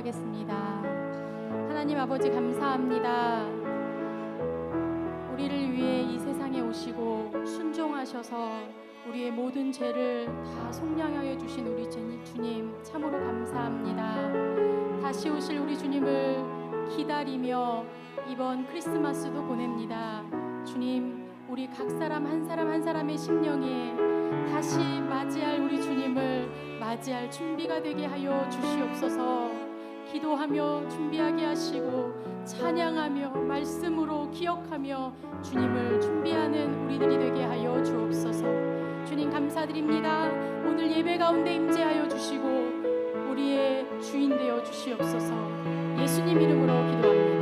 기도하겠습니다. 하나님 아버지 감사합니다. 우리를 위해 이 세상에 오시고 순종하셔서 우리의 모든 죄를 다 속량하여 주신 우리 주님 참으로 감사합니다. 다시 오실 우리 주님을 기다리며 이번 크리스마스도 보냅니다. 주님, 우리 각 사람 한 사람 한 사람의 심령에 다시 맞이할 우리 주님을 맞이할 준비가 되게 하여 주시옵소서. 기도하며 준비하게 하시고 찬양하며 말씀으로 기억하며 주님을 준비하는 우리들이 되게 하여 주옵소서. 주님 감사드립니다. 오늘 예배 가운데 임재하여 주시고 우리의 주인 되어 주시옵소서. 예수님 이름으로 기도합니다.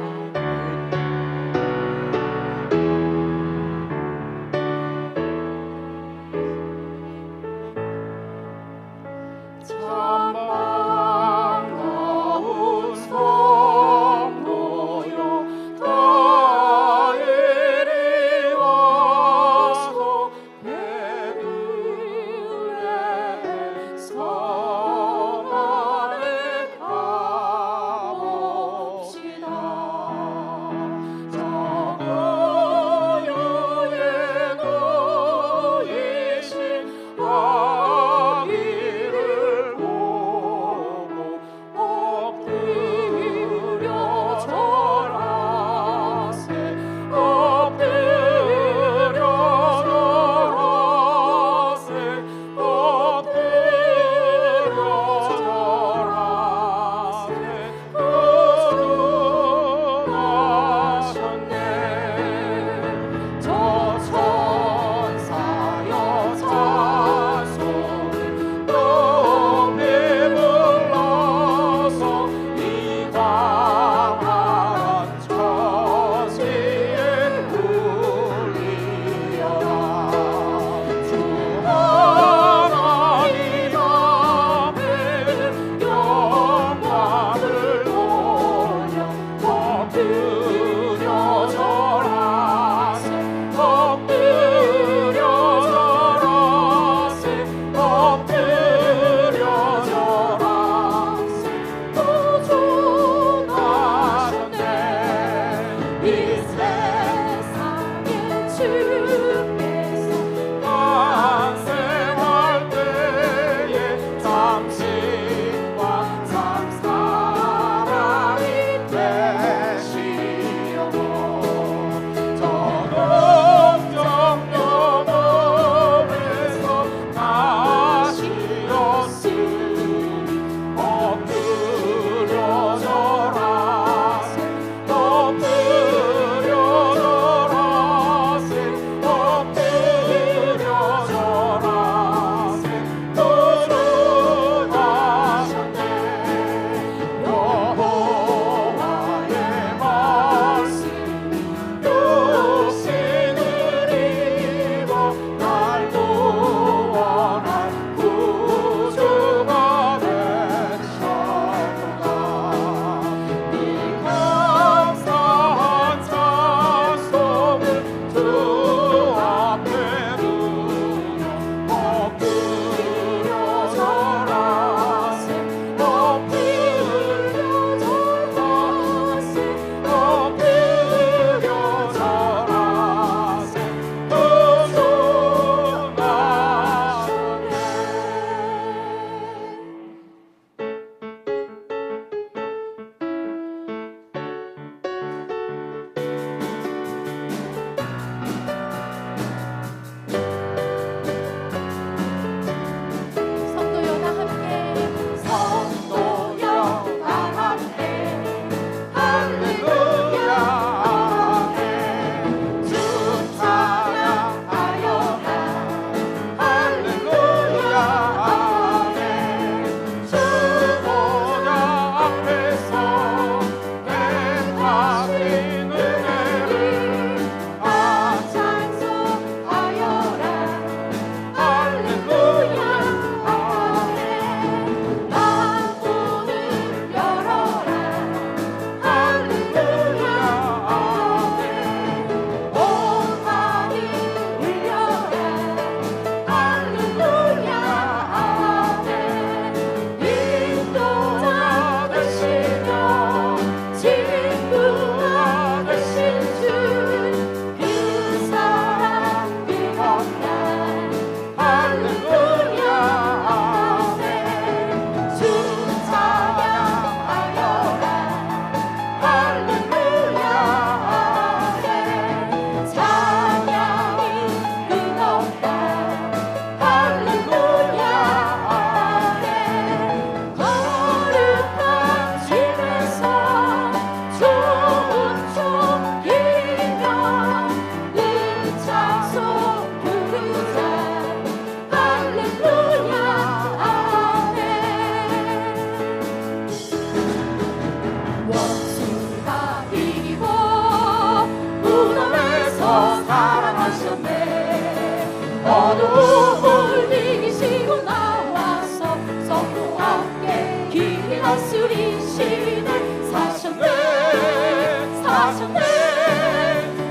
사랑하셨네. 어둠을 이기시고 나와서 성도 함께 길이 다스리시네. 사셨네 사셨네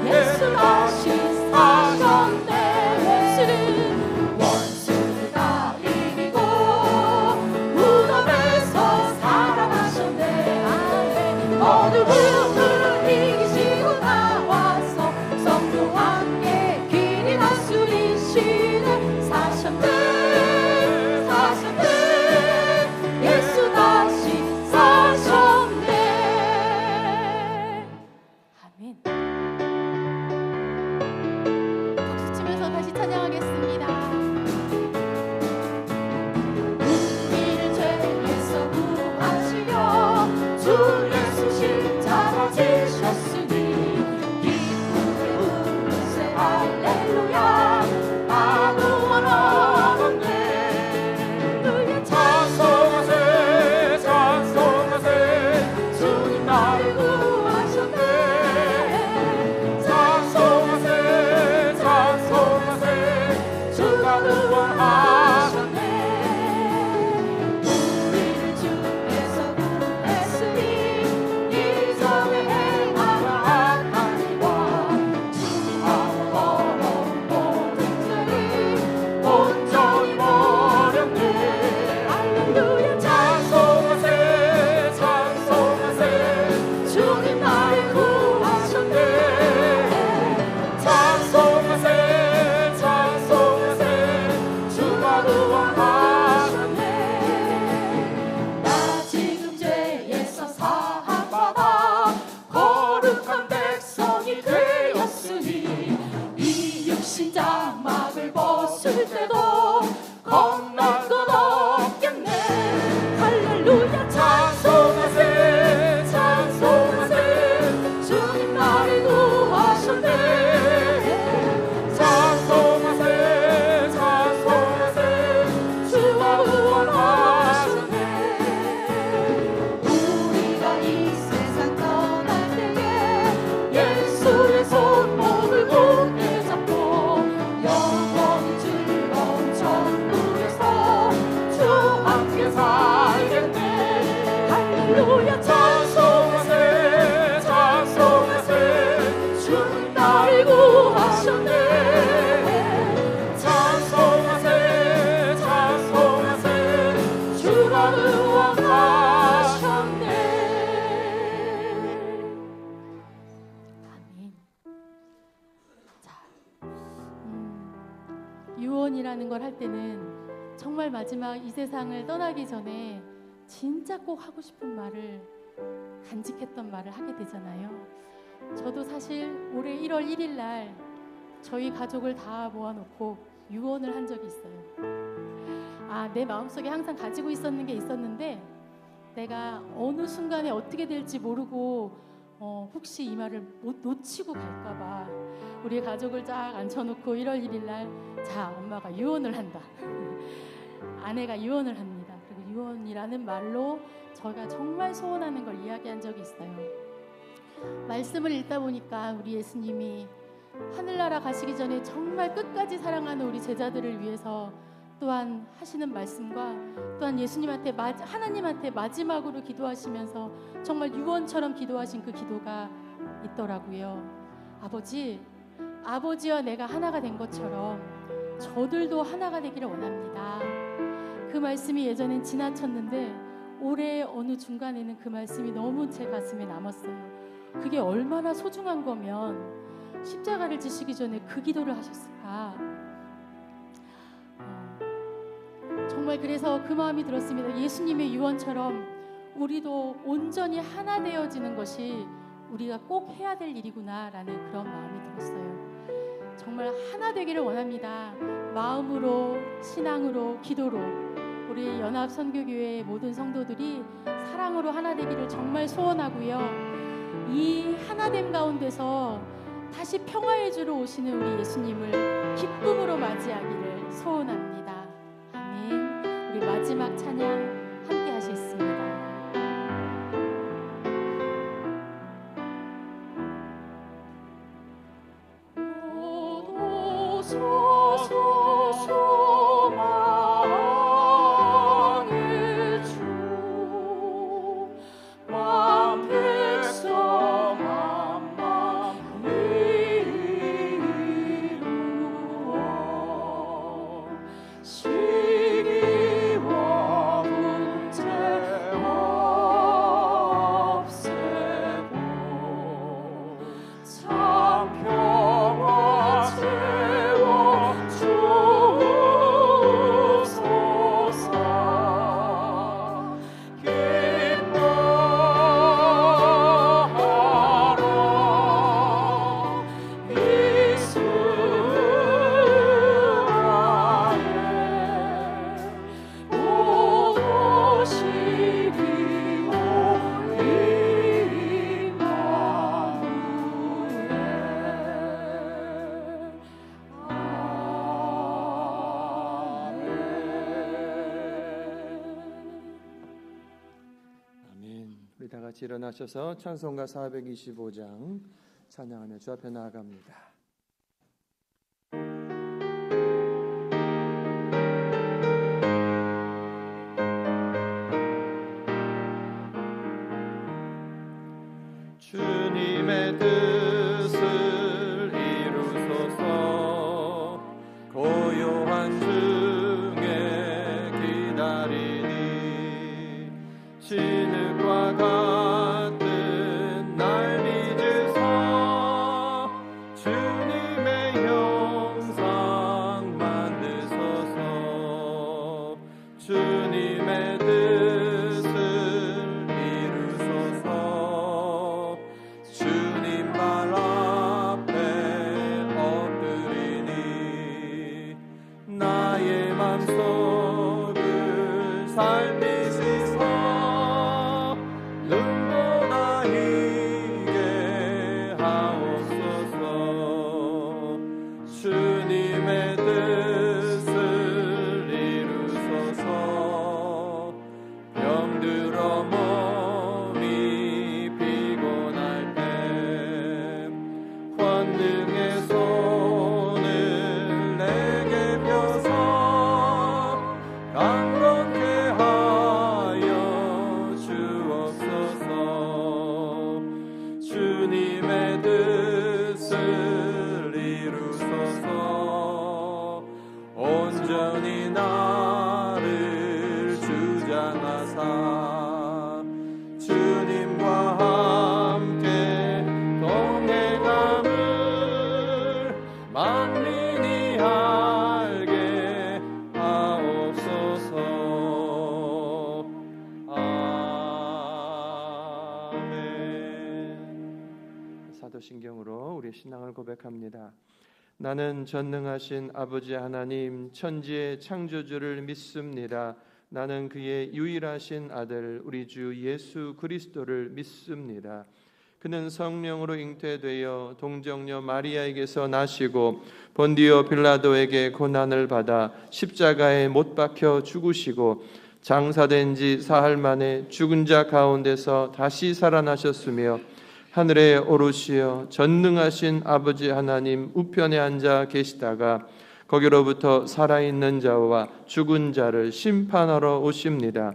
예수 다시 사셨네. 원수를 다 이기고 무덤에서 살아나셨네. 아멘. 어둠을 이기시고 나와서 성도 함께 길이 다스리시네. 사셨네 사셨네 예수 다시 사셨네. 아멘. 박수 치면서 다시 찬양하겠습니다. 우리를 죄에서 구하시려 주 예수 십자가 지셨으니 기쁨을 부르세 할렐루야. 아무원 없네. 누의 찬송하세 찬송하세 주님 나를 구하셨네. 찬송하세 찬송하세 주가 구원하셨네. 우리를 주께서 구했으니 이성의 행하라 악한 일과 주님 아무런 모든 죄를 온전히 버렸네. 할렐루야. 찬송하세 찬송하세 주님 나를 구하셨네. 찬송하세 찬송하세 주가 구원하셨네. 나 지금 죄에서 사함받아 거룩한 백성이 되었으니 이 육신 장막을 벗을 때도 겁날 것 없겠네. 할렐루야. 찬송하세 찬송하세 주님 나를 구하셨네. 찬송하세 찬송하세 주가 구원하셨네. 우리가 이 세상 떠날 때에 예수의 손목을 굳게 잡고 영원히 즐거운 천국에서 주 함께 살겠네. 할렐루야. 찬송하세 찬송하세 주님 나를 구하셨네. 찬송하세 찬송하세 주가 구원하셨네. 아멘. 자, 유언이라는 걸 할 때는 정말 마지막 이 세상을 떠나기 전에 진짜 꼭 하고 싶은 말을 간직했던 말을 하게 되잖아요. 저도 사실 올해 1월 1일 날 저희 가족을 다 모아놓고 유언을 한 적이 있어요. 내 마음속에 항상 가지고 있었는 게 있었는데 내가 어느 순간에 어떻게 될지 모르고 혹시 이 말을 놓치고 갈까봐 우리 가족을 쫙 앉혀놓고 1월 1일 날 자, 엄마가 유언을 한다. 아내가 유언을 합니다. 그리고 유언이라는 말로 저희가 정말 소원하는 걸 이야기한 적이 있어요. 말씀을 읽다 보니까 우리 예수님이 하늘나라 가시기 전에 정말 끝까지 사랑하는 우리 제자들을 위해서 또한 하시는 말씀과 또한 예수님한테 하나님한테 마지막으로 기도하시면서 정말 유언처럼 기도하신 그 기도가 있더라고요. 아버지와 내가 하나가 된 것처럼 저들도 하나가 되기를 원합니다. 그 말씀이 예전엔 지나쳤는데 올해 어느 중간에는 그 말씀이 너무 제 가슴에 남았어요. 그게 얼마나 소중한 거면 십자가를 지시기 전에 그 기도를 하셨을까. 정말 그래서 그 마음이 들었습니다. 예수님의 유언처럼 우리도 온전히 하나 되어지는 것이 우리가 꼭 해야 될 일이구나 라는 그런 마음이 들었어요. 정말 하나 되기를 원합니다. 마음으로, 신앙으로, 기도로 우리 연합선교교회 모든 성도들이 사랑으로 하나 되기를 정말 소원하고요. 이 하나됨 가운데서 다시 평화의 주로 오시는 우리 예수님을 기쁨으로 맞이하기를 소원합니다. 아멘. 우리 마지막 찬양 함께 하시겠습니다. 모든 다 같이 일어나셔서 찬송가 425장 찬양하며 주 앞에 나아갑니다. 주님의 뜻을 이루소서. 고요한 중에 기다리니 진흙과 같은 날 빚으소. 주님의 형상 만드소서. 주님의 뜻을 이루소서. 주님 발 앞에 엎드리니 나의 맘속을 살피시소. 눈보다 희게 하옵소서. 주님의 뜻을 이루소서. 병들어 몸이 피곤할 때 권능의 손을 내게 펴서 강건케 하여 주옵소서. 주님의 뜻을 이루소서. 온전히 나를 주장하사 주님과 함께 동행함을 만민이 알게 하옵소서. 아멘. 사도신경으로 우리의 신앙을 고백합니다. 나는 전능하신 아버지 하나님 천지의 창조주를 믿습니다. 나는 그의 유일하신 아들 우리 주 예수 그리스도를 믿습니다. 그는 성령으로 잉태되어 동정녀 마리아에게서 나시고 본디오 빌라도에게 고난을 받아 십자가에 못 박혀 죽으시고 장사된 지 사흘 만에 죽은 자 가운데서 다시 살아나셨으며 하늘에 오르시어 전능하신 아버지 하나님 우편에 앉아 계시다가 거기로부터 살아있는 자와 죽은 자를 심판하러 오십니다.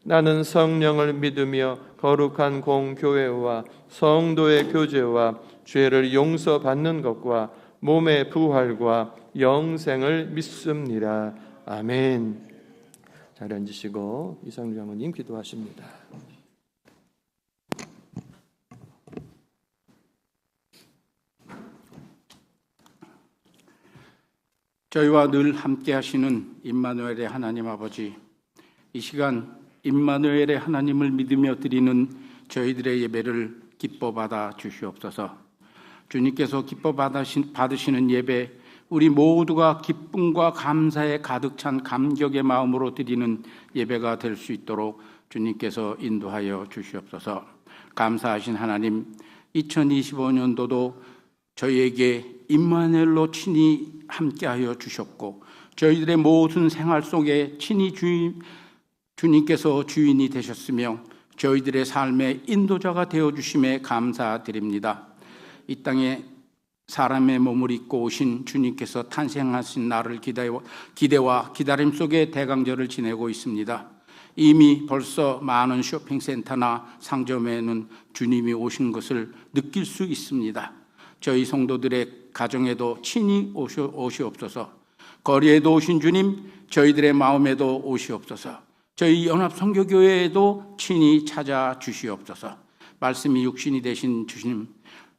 나는 성령을 믿으며 거룩한 공교회와 성도의 교제와 죄를 용서받는 것과 몸의 부활과 영생을 믿습니다. 아멘. 잘 앉으시고 이상주 장로님 기도하십니다. 저희와 늘 함께 하시는 임마누엘의 하나님 아버지, 이 시간 임마누엘의 하나님을 믿으며 드리는 저희들의 예배를 기뻐 받아 주시옵소서. 주님께서 기뻐 받으시는 예배, 우리 모두가 기쁨과 감사에 가득 찬 감격의 마음으로 드리는 예배가 될 수 있도록 주님께서 인도하여 주시옵소서. 감사하신 하나님, 2025년도도 저희에게 임마누엘로 친히 함께하여 주셨고 저희들의 모든 생활 속에 친히 주님께서 주인이 되셨으며 저희들의 삶의 인도자가 되어주심에 감사드립니다. 이 땅에 사람의 몸을 입고 오신 주님께서 탄생하신 날을 기대와 기다림 속에 대강절을 지내고 있습니다. 이미 벌써 많은 쇼핑센터나 상점에는 주님이 오신 것을 느낄 수 있습니다. 저희 성도들의 가정에도 친히 오시옵소서. 거리에도 오신 주님, 저희들의 마음에도 오시옵소서. 저희 연합선교교회에도 친히 찾아주시옵소서. 말씀이 육신이 되신 주님,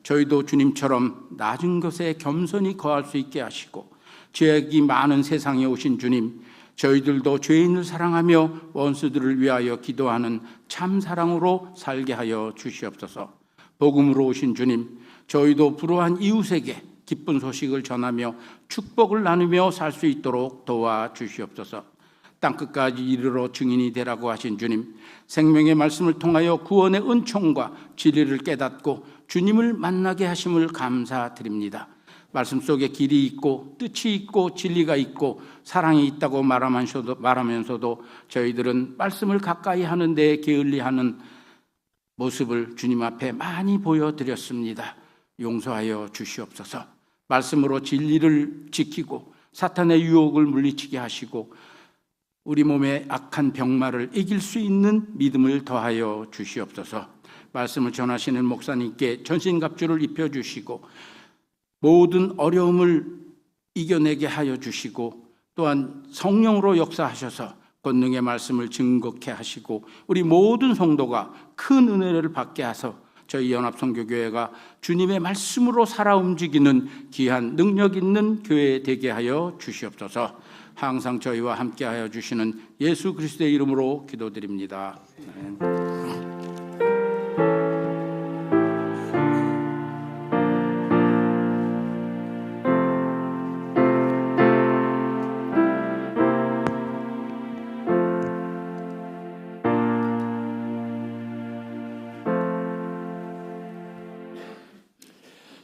저희도 주님처럼 낮은 것에 겸손히 거할 수 있게 하시고, 죄악이 많은 세상에 오신 주님, 저희들도 죄인을 사랑하며 원수들을 위하여 기도하는 참 사랑으로 살게 하여 주시옵소서. 복음으로 오신 주님, 저희도 불우한 이웃에게 기쁜 소식을 전하며 축복을 나누며 살 수 있도록 도와주시옵소서. 땅끝까지 이르러 증인이 되라고 하신 주님, 생명의 말씀을 통하여 구원의 은총과 진리를 깨닫고 주님을 만나게 하심을 감사드립니다. 말씀 속에 길이 있고 뜻이 있고 진리가 있고 사랑이 있다고 말하면서도 저희들은 말씀을 가까이 하는 데 게을리하는 모습을 주님 앞에 많이 보여드렸습니다. 용서하여 주시옵소서. 말씀으로 진리를 지키고 사탄의 유혹을 물리치게 하시고 우리 몸의 악한 병마를 이길 수 있는 믿음을 더하여 주시옵소서. 말씀을 전하시는 목사님께 전신갑주를 입혀주시고 모든 어려움을 이겨내게 하여 주시고 또한 성령으로 역사하셔서 권능의 말씀을 증거케 하시고 우리 모든 성도가 큰 은혜를 받게 하셔서 저희 연합선교교회가 주님의 말씀으로 살아 움직이는 귀한 능력 있는 교회 되게 하여 주시옵소서. 항상 저희와 함께 하여 주시는 예수 그리스도의 이름으로 기도드립니다. 아멘.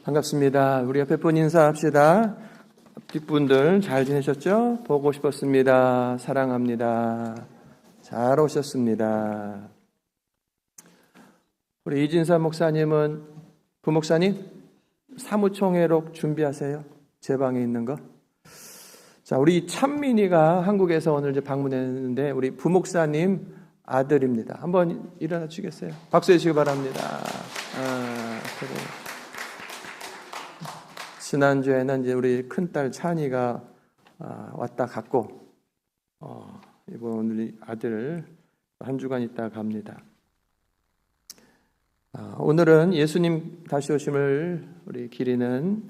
반갑습니다. 우리 옆에 분 인사합시다. 뒷분들 잘 지내셨죠? 보고 싶었습니다. 사랑합니다. 잘 오셨습니다. 우리 이진사 목사님은 부목사님 사무총회록 준비하세요. 제 방에 있는 거. 자, 우리 찬민이가 한국에서 오늘 이제 방문했는데 우리 부목사님 아들입니다. 한번 일어나 주시겠어요? 박수해 주시기 바랍니다. 그래. 지난주에는 이제 우리 큰딸 찬이가 왔다 갔고, 이번 오늘 아들 한 주간 있다 갑니다. 오늘은 예수님 다시 오심을 우리 기리는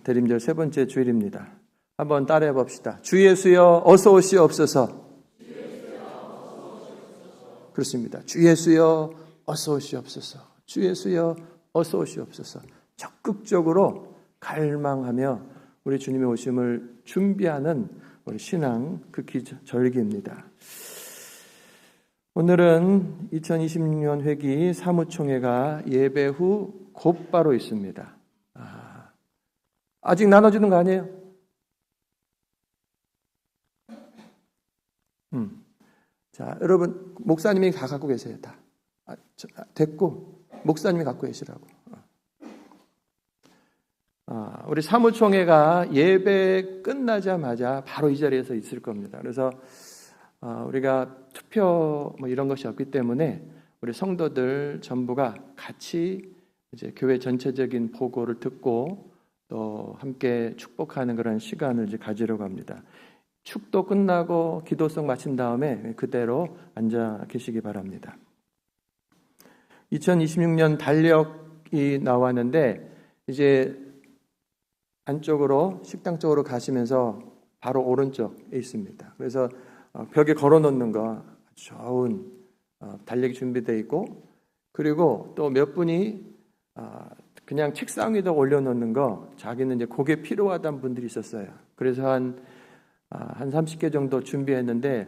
대림절 세 번째 주일입니다. 한번 따라해 봅시다. 주 예수여 어서 오시옵소서. 그렇습니다. 주 예수여 어서 오시옵소서. 주 예수여 어서 오시옵소서. 적극적으로 갈망하며 우리 주님의 오심을 준비하는 우리 신앙 극기절기입니다. 오늘은 2026년 회기 사무총회가 예배 후 곧바로 있습니다. 아직 나눠주는 거 아니에요? 자, 여러분 목사님이 다 갖고 계세요. 다 됐고 목사님이 갖고 계시라고. 우리 사무총회가 예배 끝나자마자 바로 이 자리에서 있을 겁니다. 그래서 우리가 투표 뭐 이런 것이 없기 때문에 우리 성도들 전부가 같이 이제 교회 전체적인 보고를 듣고 또 함께 축복하는 그런 시간을 이제 가지려고 합니다. 축도 끝나고 기도성 마친 다음에 그대로 앉아 계시기 바랍니다. 2026년 달력이 나왔는데 이제 안쪽으로 식당 쪽으로 가시면서 바로 오른쪽에 있습니다. 그래서 벽에 걸어놓는 거 좋은 달력이 준비되어 있고 그리고 또 몇 분이 그냥 책상 위에다 올려놓는 거 자기는 이제 그게 필요하다는 분들이 있었어요. 그래서 한 30개 정도 준비했는데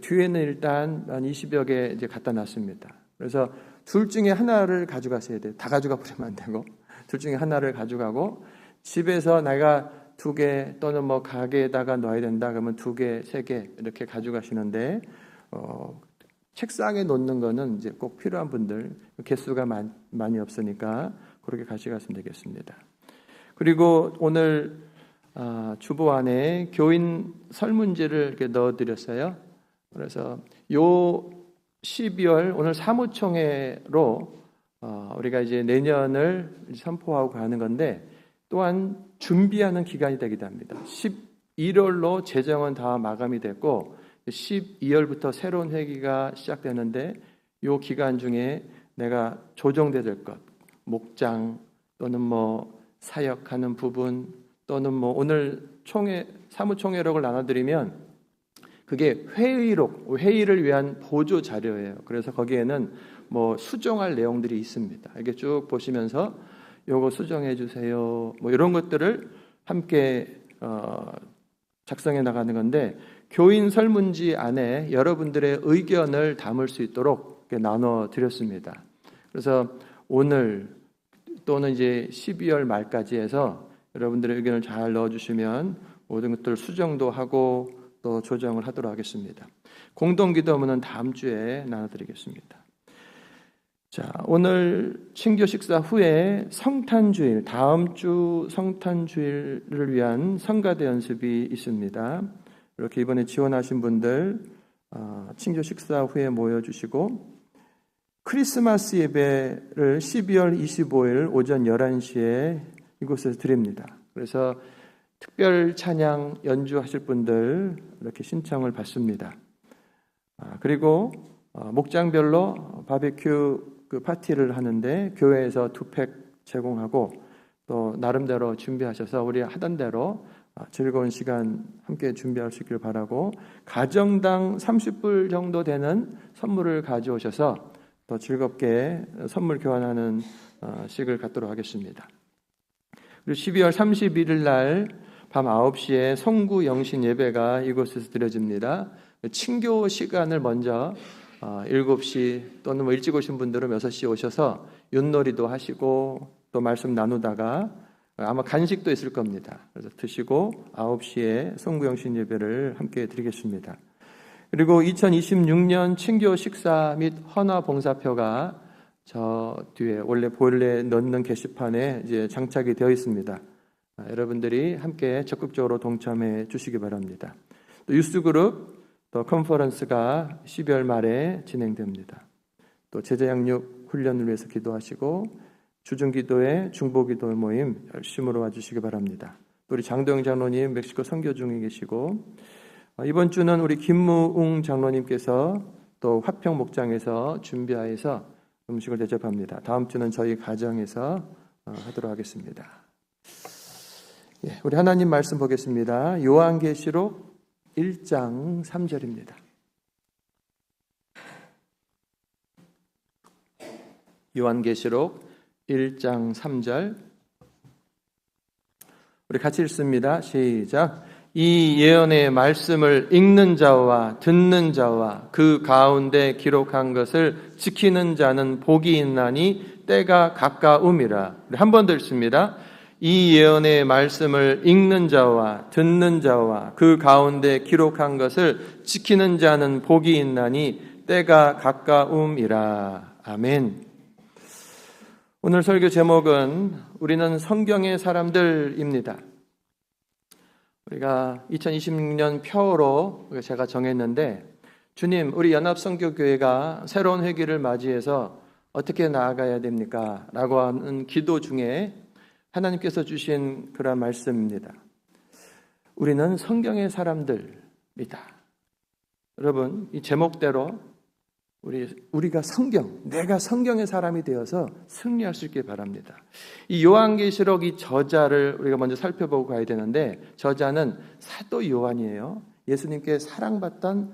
뒤에는 일단 한 20여 개 이제 갖다 놨습니다. 그래서 둘 중에 하나를 가져가셔야 돼요. 다 가져가 버리면 안 되고 둘 중에 하나를 가져가고 집에서 내가 2개 또는 뭐 가게에다가 넣어야 된다 그러면 2개, 3개 이렇게 가져가시는데 책상에 놓는 거는 이제 꼭 필요한 분들 개수가 많이 없으니까 그렇게 가져가시면 되겠습니다. 그리고 오늘 주보 안에 교인 설문지를 이렇게 넣어드렸어요. 그래서 요 12월 오늘 사무총회로 우리가 이제 내년을 선포하고 가는 건데 또한 준비하는 기간이 되기도 합니다. 11월로 재정은 다 마감이 됐고 12월부터 새로운 회기가 시작되는데 이 기간 중에 내가 조정돼야 될 것, 목장 또는 사역하는 부분 또는 오늘 사무총회록을 나눠드리면 그게 회의를 위한 보조 자료예요. 그래서 거기에는 수정할 내용들이 있습니다. 이렇게 쭉 보시면서 요거 수정해 주세요. 이런 것들을 함께 작성해 나가는 건데 교인 설문지 안에 여러분들의 의견을 담을 수 있도록 나눠 드렸습니다. 그래서 오늘 또는 이제 12월 말까지 해서 여러분들의 의견을 잘 넣어 주시면 모든 것들 수정도 하고 또 조정을 하도록 하겠습니다. 공동기도문은 다음 주에 나눠드리겠습니다. 자, 오늘 친교 식사 후에 성탄주일, 다음 주 성탄주일을 위한 성가대 연습이 있습니다. 이렇게 이번에 지원하신 분들 친교 식사 후에 모여주시고 크리스마스 예배를 12월 25일 오전 11시에 이곳에서 드립니다. 그래서 특별 찬양 연주하실 분들 이렇게 신청을 받습니다. 그리고 목장별로 바베큐 파티를 하는데 교회에서 2팩 제공하고 또 나름대로 준비하셔서 우리 하던 대로 즐거운 시간 함께 준비할 수 있기를 바라고 가정당 30불 정도 되는 선물을 가져오셔서 더 즐겁게 선물 교환하는 식을 갖도록 하겠습니다. 그리고 12월 31일 날 밤 9시에 송구 영신 예배가 이곳에서 드려집니다. 친교 시간을 먼저 7시 또는 일찍 오신 분들은 6시 오셔서 윷놀이도 하시고 또 말씀 나누다가 아마 간식도 있을 겁니다. 그래서 드시고 9시에 송구 영신 예배를 함께 드리겠습니다. 그리고 2026년 친교 식사 및 헌화 봉사표가 저 뒤에 원래 본래 넣는 게시판에 이제 장착이 되어 있습니다. 여러분들이 함께 적극적으로 동참해 주시기 바랍니다. 또 유스그룹 또 컨퍼런스가 12월 말에 진행됩니다. 또 제자 양육 훈련을 위해서 기도하시고 주중기도회 중보기도 모임 열심으로 와주시기 바랍니다. 또 우리 장도영 장로님 멕시코 선교 중에 계시고 이번 주는 우리 김무웅 장로님께서 또 화평 목장에서 준비하여서 음식을 대접합니다. 다음 주는 저희 가정에서 하도록 하겠습니다. 우리 하나님 말씀 보겠습니다. 요한계시록 1장 3절입니다. 요한계시록 1장 3절 우리 같이 읽습니다. 시작. 이 예언의 말씀을 읽는 자와 듣는 자와 그 가운데 기록한 것을 지키는 자는 복이 있나니 때가 가까움이라. 한 번 더 읽습니다. 이 예언의 말씀을 읽는 자와 듣는 자와 그 가운데 기록한 것을 지키는 자는 복이 있나니 때가 가까움이라. 아멘. 오늘 설교 제목은 우리는 성경의 사람들입니다. 우리가 2026년 표어로 제가 정했는데 주님, 우리 연합선교교회가 새로운 회기를 맞이해서 어떻게 나아가야 됩니까? 라고 하는 기도 중에 하나님께서 주신 그런 말씀입니다. 우리는 성경의 사람들이다. 여러분, 이 제목대로 우리가 내가 성경의 사람이 되어서 승리할 수 있길 바랍니다. 이 요한계시록 이 저자를 우리가 먼저 살펴보고 가야 되는데 저자는 사도 요한이에요. 예수님께 사랑받던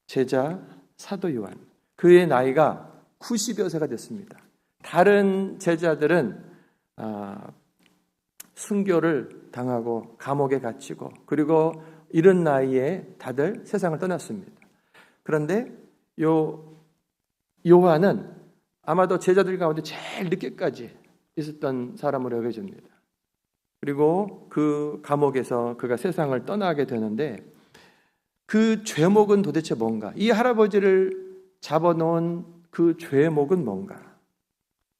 제자 사도 요한. 그의 나이가 90여 세가 됐습니다. 다른 제자들은 순교를 당하고 감옥에 갇히고 그리고 이른 나이에 다들 세상을 떠났습니다. 그런데 요한은 아마도 제자들 가운데 제일 늦게까지 있었던 사람으로 여겨집니다. 그리고 그 감옥에서 그가 세상을 떠나게 되는데 그 죄목은 도대체 뭔가? 이 할아버지를 잡아놓은 그 죄목은 뭔가?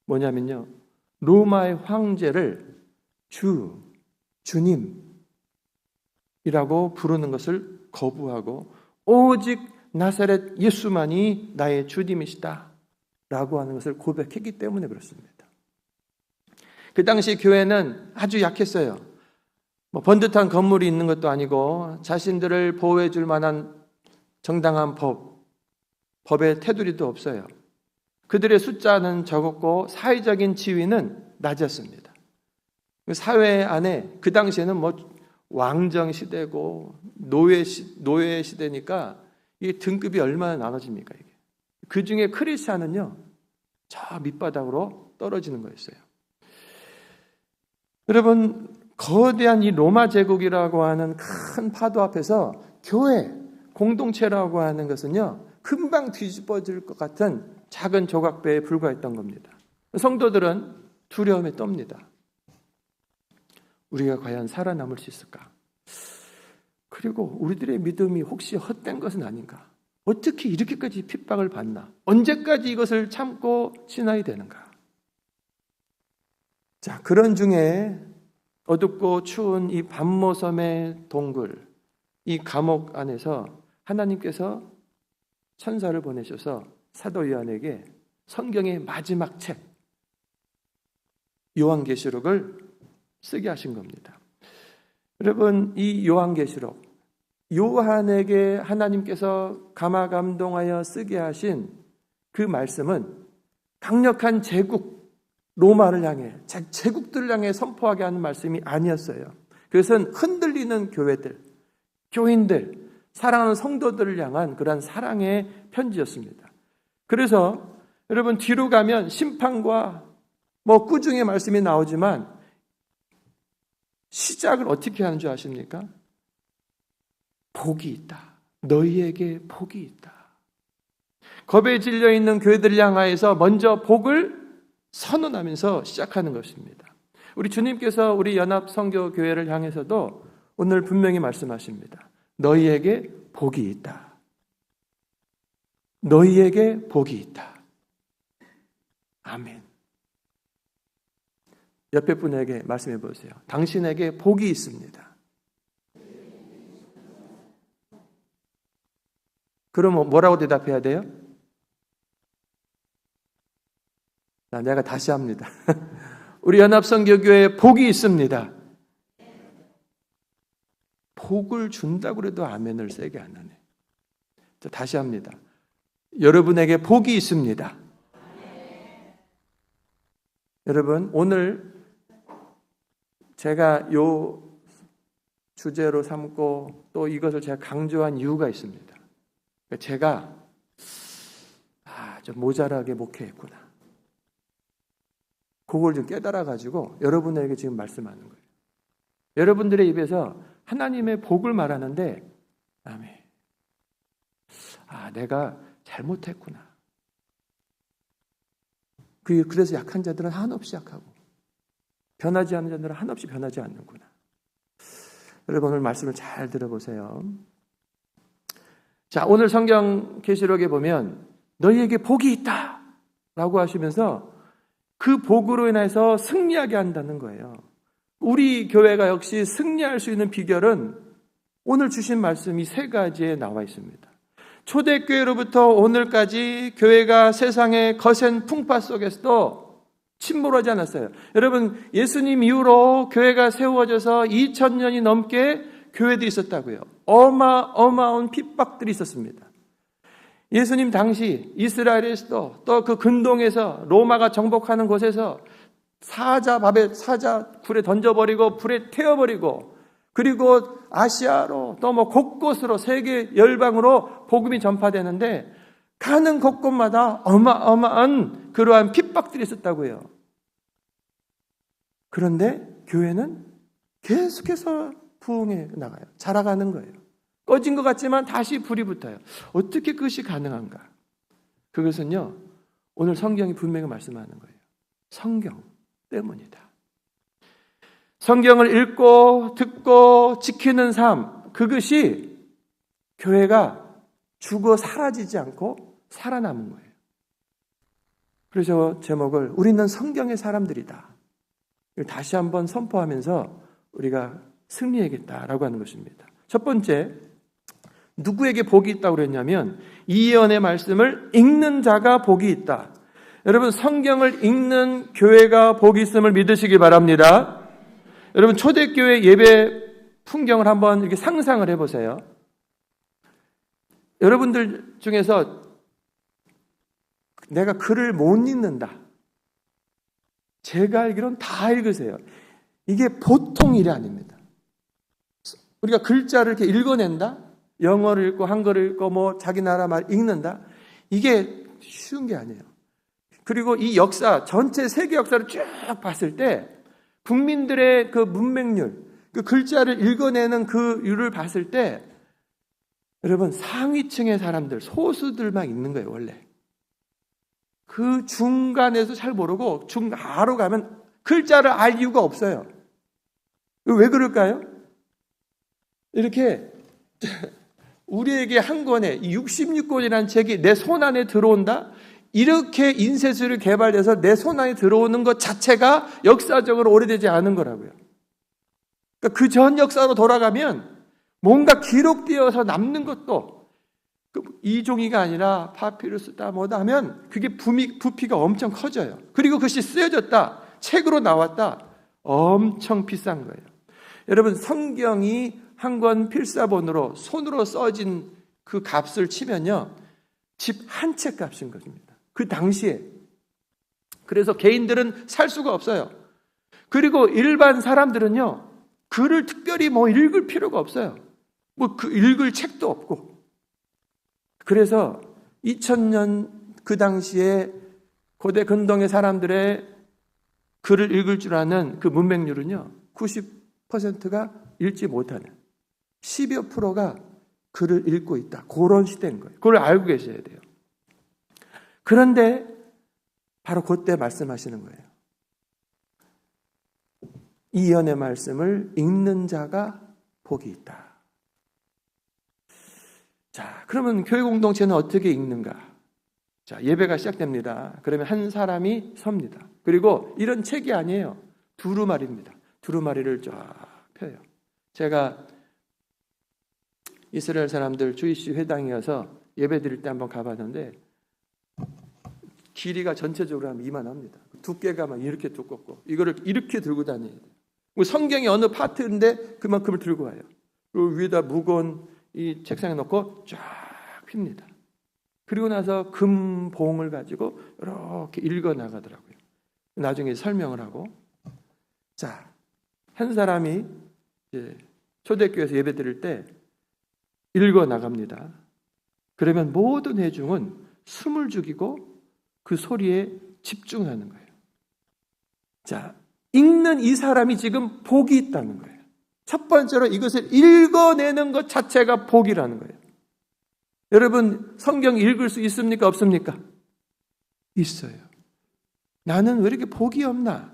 뭐냐면요, 로마의 황제를 주님이라고 부르는 것을 거부하고 오직 나사렛 예수만이 나의 주님이시다 라고 하는 것을 고백했기 때문에 그렇습니다. 그 당시 교회는 아주 약했어요. 번듯한 건물이 있는 것도 아니고 자신들을 보호해 줄 만한 정당한 법의 테두리도 없어요. 그들의 숫자는 적었고 사회적인 지위는 낮았습니다. 사회 안에 그 당시에는 왕정 시대고 노예 시대니까 이 등급이 얼마나 나눠집니까? 이게. 그 중에 크리스찬은요, 저 밑바닥으로 떨어지는 거였어요. 여러분, 거대한 이 로마 제국이라고 하는 큰 파도 앞에서 교회, 공동체라고 하는 것은요, 금방 뒤집어질 것 같은 작은 조각배에 불과했던 겁니다. 성도들은 두려움에 떱니다. 우리가 과연 살아남을 수 있을까? 그리고 우리들의 믿음이 혹시 헛된 것은 아닌가? 어떻게 이렇게까지 핍박을 받나? 언제까지 이것을 참고 지나야 되는가? 자, 그런 중에 어둡고 추운 이 밤모섬의 동굴, 이 감옥 안에서 하나님께서 천사를 보내셔서 사도 요한에게 성경의 마지막 책 요한계시록을 쓰게 하신 겁니다. 여러분, 이 요한계시록, 요한에게 하나님께서 감화감동하여 쓰게 하신 그 말씀은 강력한 제국, 로마를 향해, 제국들을 향해 선포하게 하는 말씀이 아니었어요. 그것은 흔들리는 교회들, 교인들, 사랑하는 성도들을 향한 그러한 사랑의 편지였습니다. 그래서 여러분, 뒤로 가면 심판과 꾸중의 말씀이 나오지만 시작을 어떻게 하는 줄 아십니까? 복이 있다. 너희에게 복이 있다. 겁에 질려 있는 교회들을 향하여서 먼저 복을 선언하면서 시작하는 것입니다. 우리 주님께서 우리 연합성교교회를 향해서도 오늘 분명히 말씀하십니다. 너희에게 복이 있다. 너희에게 복이 있다. 아멘. 옆에 분에게 말씀해 보세요. 당신에게 복이 있습니다. 그럼 뭐라고 대답해야 돼요? 내가 다시 합니다. 우리 연합성교교회에 복이 있습니다. 복을 준다고 해도 아멘을 세게 안 하네. 자, 다시 합니다. 여러분에게 복이 있습니다. 여러분, 오늘 제가 요 주제로 삼고 또 이것을 제가 강조한 이유가 있습니다. 제가 좀 모자라게 목회했구나. 그걸 좀 깨달아가지고 여러분에게 지금 말씀하는 거예요. 여러분들의 입에서 하나님의 복을 말하는데, 아멘. 내가 잘못했구나. 그래서 약한 자들은 한없이 약하고, 변하지 않는 자들은 한없이 변하지 않는구나. 여러분, 오늘 말씀을 잘 들어보세요. 자, 오늘 성경 계시록에 보면 너희에게 복이 있다 라고 하시면서 그 복으로 인해서 승리하게 한다는 거예요. 우리 교회가 역시 승리할 수 있는 비결은 오늘 주신 말씀이 세 가지에 나와 있습니다. 초대교회로부터 오늘까지 교회가 세상의 거센 풍파 속에서도 침몰하지 않았어요. 여러분, 예수님 이후로 교회가 세워져서 2000년이 넘게 교회들이 있었다고요. 어마어마한 핍박들이 있었습니다. 예수님 당시 이스라엘에서도 또 그 근동에서 로마가 정복하는 곳에서 사자 굴에 던져버리고 불에 태워버리고, 그리고 아시아로 또 곳곳으로 세계 열방으로 복음이 전파되는데 가는 곳곳마다 어마어마한 그러한 핍박들이 있었다고요. 그런데 교회는 계속해서 부흥해 나가요. 자라가는 거예요. 꺼진 것 같지만 다시 불이 붙어요. 어떻게 그것이 가능한가? 그것은요, 오늘 성경이 분명히 말씀하는 거예요. 성경 때문이다. 성경을 읽고 듣고 지키는 삶, 그것이 교회가 죽어 사라지지 않고 살아남은 거예요. 그래서 제목을 우리는 성경의 사람들이다 다시 한번 선포하면서 우리가 승리하겠다라고 하는 것입니다. 첫 번째, 누구에게 복이 있다고 그랬냐면 이 예언의 말씀을 읽는 자가 복이 있다. 여러분, 성경을 읽는 교회가 복이 있음을 믿으시기 바랍니다. 여러분, 초대교회 예배 풍경을 한번 이렇게 상상을 해보세요. 여러분들 중에서 내가 글을 못 읽는다, 제가 알기로는 다 읽으세요. 이게 보통 일이 아닙니다. 우리가 글자를 이렇게 읽어낸다, 영어를 읽고 한글을 읽고 뭐 자기 나라 말 읽는다, 이게 쉬운 게 아니에요. 그리고 이 역사, 전체 세계 역사를 쭉 봤을 때 국민들의 그 문맹률, 그 글자를 읽어내는 그 율을 봤을 때 여러분, 상위층의 사람들, 소수들만 있는 거예요. 원래 그 중간에서 잘 모르고 중하로 가면 글자를 알 이유가 없어요. 왜 그럴까요? 이렇게 우리에게 한 권에 66권이라는 책이 내 손 안에 들어온다, 이렇게 인쇄술이 개발돼서 내 손 안에 들어오는 것 자체가 역사적으로 오래되지 않은 거라고요. 그러니까 그 전 역사로 돌아가면 뭔가 기록되어서 남는 것도 이종이가 아니라 파피루스다 뭐다 하면 그게 부피가 엄청 커져요. 그리고 그것이 쓰여졌다, 책으로 나왔다, 엄청 비싼 거예요. 여러분, 성경이 한 권 필사본으로 손으로 써진 그 값을 치면요, 집 한 채 값인 것입니다. 그 당시에. 그래서 개인들은 살 수가 없어요. 그리고 일반 사람들은요, 글을 특별히 뭐 읽을 필요가 없어요. 뭐 그 읽을 책도 없고. 그래서 2000년 그 당시에 고대 근동의 사람들의 글을 읽을 줄 아는 그 문맹률은요, 90%가 읽지 못하는, 10여 %가 글을 읽고 있다. 그런 시대인 거예요. 그걸 알고 계셔야 돼요. 그런데 바로 그때 말씀하시는 거예요. 이 예언의 말씀을 읽는 자가 복이 있다. 자, 그러면 교회 공동체는 어떻게 읽는가? 자, 예배가 시작됩니다. 그러면 한 사람이 섭니다. 그리고 이런 책이 아니에요. 두루마리입니다. 두루마리를 쫙 펴요. 제가 이스라엘 사람들 주이시 회당이어서 예배 드릴 때 한번 가봤는데 길이가 전체적으로 하면 이만합니다. 두께가 막 이렇게 두껍고 이거를 이렇게 들고 다녀야 돼요. 성경의 어느 파트인데 그만큼을 들고 와요. 그리고 위에다 무거운 이 책상에 놓고 쫙 핍니다. 그리고 나서 금봉을 가지고 이렇게 읽어 나가더라고요. 나중에 설명을 하고, 자, 한 사람이 이제 초대교회에서 예배 드릴 때 읽어 나갑니다. 그러면 모든 회중은 숨을 죽이고 그 소리에 집중하는 거예요. 자, 읽는 이 사람이 지금 복이 있다는 거예요. 첫 번째로 이것을 읽어내는 것 자체가 복이라는 거예요. 여러분, 성경 읽을 수 있습니까? 없습니까? 있어요. 나는 왜 이렇게 복이 없나?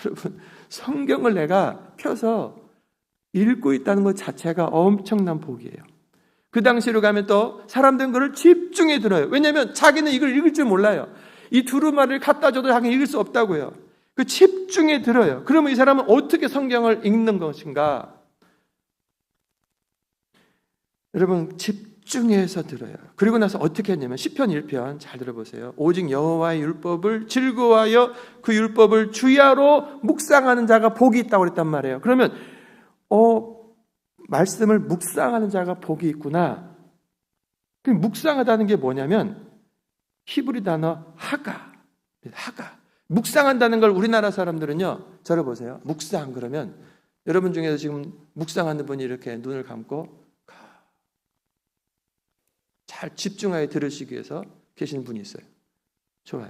여러분, 성경을 내가 펴서 읽고 있다는 것 자체가 엄청난 복이에요. 그 당시로 가면 또 사람들은 그걸 집중해 들어요. 왜냐하면 자기는 이걸 읽을 줄 몰라요. 이 두루마리를 갖다 줘도 자기는 읽을 수 없다고요. 그 집중해 들어요. 그러면 이 사람은 어떻게 성경을 읽는 것인가? 여러분, 집중해서 들어요. 그리고 나서 어떻게 했냐면 시편 1편 잘 들어보세요. 오직 여호와의 율법을 즐거워하여 그 율법을 주야로 묵상하는 자가 복이 있다고 그랬단 말이에요. 그러면 말씀을 묵상하는 자가 복이 있구나. 그 묵상하다는 게 뭐냐면 히브리 단어 하가. 묵상한다는 걸 우리나라 사람들은요, 저를 보세요. 묵상 그러면 여러분 중에서 지금 묵상하는 분이 이렇게 눈을 감고 잘 집중하여 들으시기 위해서 계신 분이 있어요. 좋아요.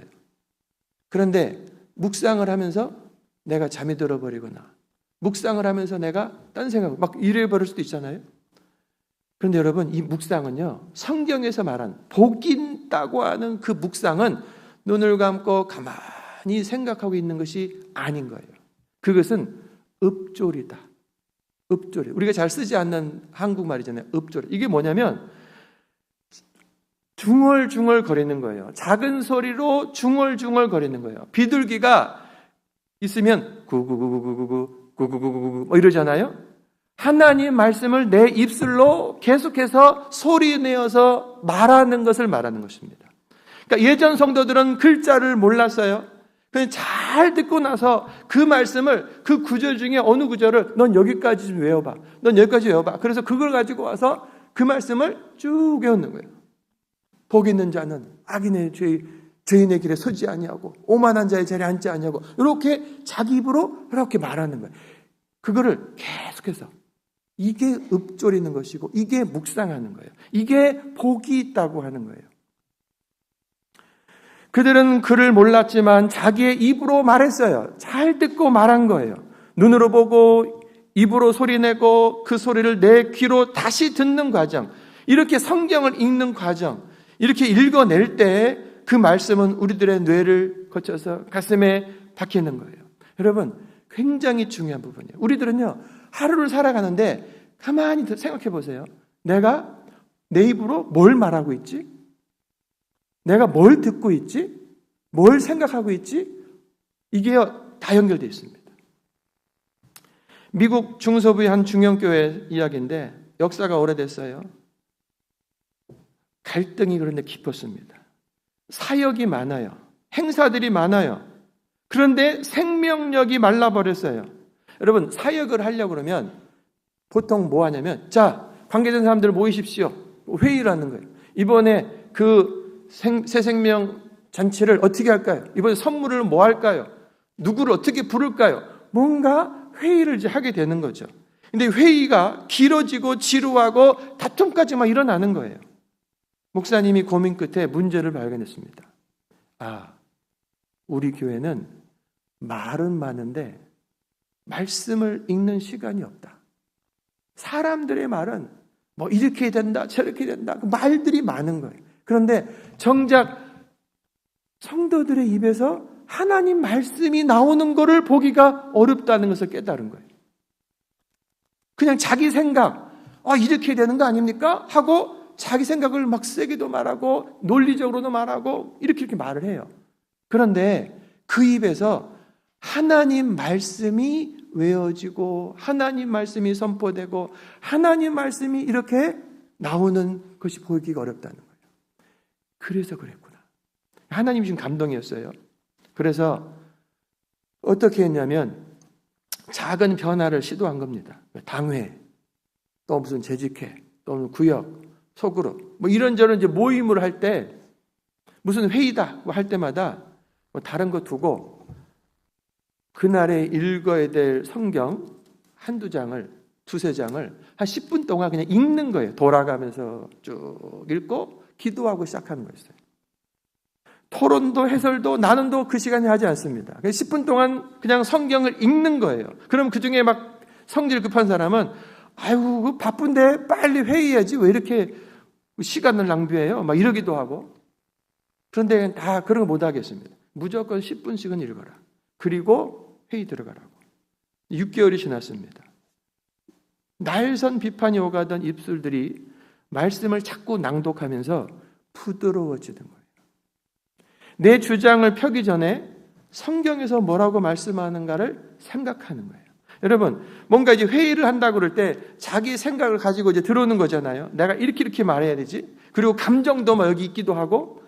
그런데 묵상을 하면서 내가 잠이 들어버리거나 묵상을 하면서 내가 딴 생각 막 이래버릴 수도 있잖아요. 그런데 여러분, 이 묵상은요, 성경에서 말한 복이 있다고 하는 그 묵상은 눈을 감고 가만히 생각하고 있는 것이 아닌 거예요. 그것은 읍조리다. 읍조리. 우리가 잘 쓰지 않는 한국말이잖아요. 읍조리. 이게 뭐냐면 중얼중얼 거리는 거예요. 작은 소리로 중얼중얼 거리는 거예요. 비둘기가 있으면 구구구구구구구구구구구 뭐 이러잖아요. 하나님 말씀을 내 입술로 계속해서 소리 내어서 말하는 것을 말하는 것입니다. 그러니까 예전 성도들은 글자를 몰랐어요. 그냥 잘 듣고 나서 그 말씀을 그 구절 중에 어느 구절을 넌 여기까지 좀 외워봐. 넌 여기까지 외워봐. 그래서 그걸 가지고 와서 그 말씀을 쭉 외우는 거예요. 복 있는 자는 악인의 죄인의 길에 서지 아니하고 오만한 자의 자리에 앉지 아니하고 이렇게 자기 입으로 이렇게 말하는 거예요. 그거를 계속해서 이게 읊조리는 것이고 이게 묵상하는 거예요. 이게 복이 있다고 하는 거예요. 그들은 그를 몰랐지만 자기의 입으로 말했어요. 잘 듣고 말한 거예요. 눈으로 보고 입으로 소리내고 그 소리를 내 귀로 다시 듣는 과정, 이렇게 성경을 읽는 과정, 이렇게 읽어낼 때 그 말씀은 우리들의 뇌를 거쳐서 가슴에 박히는 거예요. 여러분, 굉장히 중요한 부분이에요. 우리들은요, 하루를 살아가는데 가만히 생각해 보세요. 내가 내 입으로 뭘 말하고 있지? 내가 뭘 듣고 있지? 뭘 생각하고 있지? 이게 다 연결되어 있습니다. 미국 중서부의 한 중형교회 이야기인데 역사가 오래됐어요. 갈등이 그런데 깊었습니다. 사역이 많아요. 행사들이 많아요. 그런데 생명력이 말라버렸어요. 여러분, 사역을 하려고 그러면 보통 뭐 하냐면, 자, 관계된 사람들 모이십시오. 회의를 하는 거예요. 이번에 그 새 생명 잔치를 어떻게 할까요? 이번에 선물을 뭐 할까요? 누구를 어떻게 부를까요? 뭔가 회의를 이제 하게 되는 거죠. 근데 회의가 길어지고 지루하고 다툼까지 막 일어나는 거예요. 목사님이 고민 끝에 문제를 발견했습니다. 아, 우리 교회는 말은 많은데 말씀을 읽는 시간이 없다. 사람들의 말은 뭐 이렇게 된다, 저렇게 된다. 말들이 많은 거예요. 그런데 정작 성도들의 입에서 하나님 말씀이 나오는 것을 보기가 어렵다는 것을 깨달은 거예요. 그냥 자기 생각, 이렇게 되는 거 아닙니까? 하고 자기 생각을 막 세게도 말하고 논리적으로도 말하고 이렇게 말을 해요. 그런데 그 입에서 하나님 말씀이 외워지고 하나님 말씀이 선포되고 하나님 말씀이 이렇게 나오는 것이 보이기가 어렵다는 거예요. 그래서 그랬구나. 하나님이 지금 감동이었어요. 그래서 어떻게 했냐면 작은 변화를 시도한 겁니다. 당회, 또 무슨 재직회, 또 구역, 소그룹, 뭐 이런저런 이제 모임을 할 때 무슨 회의다 할 때마다 뭐 다른 거 두고 그날에 읽어야 될 성경 한두 장을, 두세 장을 한 10분 동안 그냥 읽는 거예요. 돌아가면서 쭉 읽고 기도하고 시작하는 거였어요. 토론도 해설도 나눔도 그 시간에 하지 않습니다. 10분 동안 그냥 성경을 읽는 거예요. 그럼 그 중에 막 성질 급한 사람은 아이고 바쁜데 빨리 회의해야지 왜 이렇게 시간을 낭비해요? 막 이러기도 하고. 그런데 다 그런 거 못 하겠습니다. 무조건 10분씩은 읽어라. 그리고 회의 들어가라고. 6개월이 지났습니다. 날선 비판이 오가던 입술들이 말씀을 자꾸 낭독하면서 부드러워지는 거예요. 내 주장을 펴기 전에 성경에서 뭐라고 말씀하는가를 생각하는 거예요. 여러분, 뭔가 이제 회의를 한다고 그럴 때 자기 생각을 가지고 이제 들어오는 거잖아요. 내가 이렇게 말해야 되지. 그리고 감정도 막 여기 있기도 하고.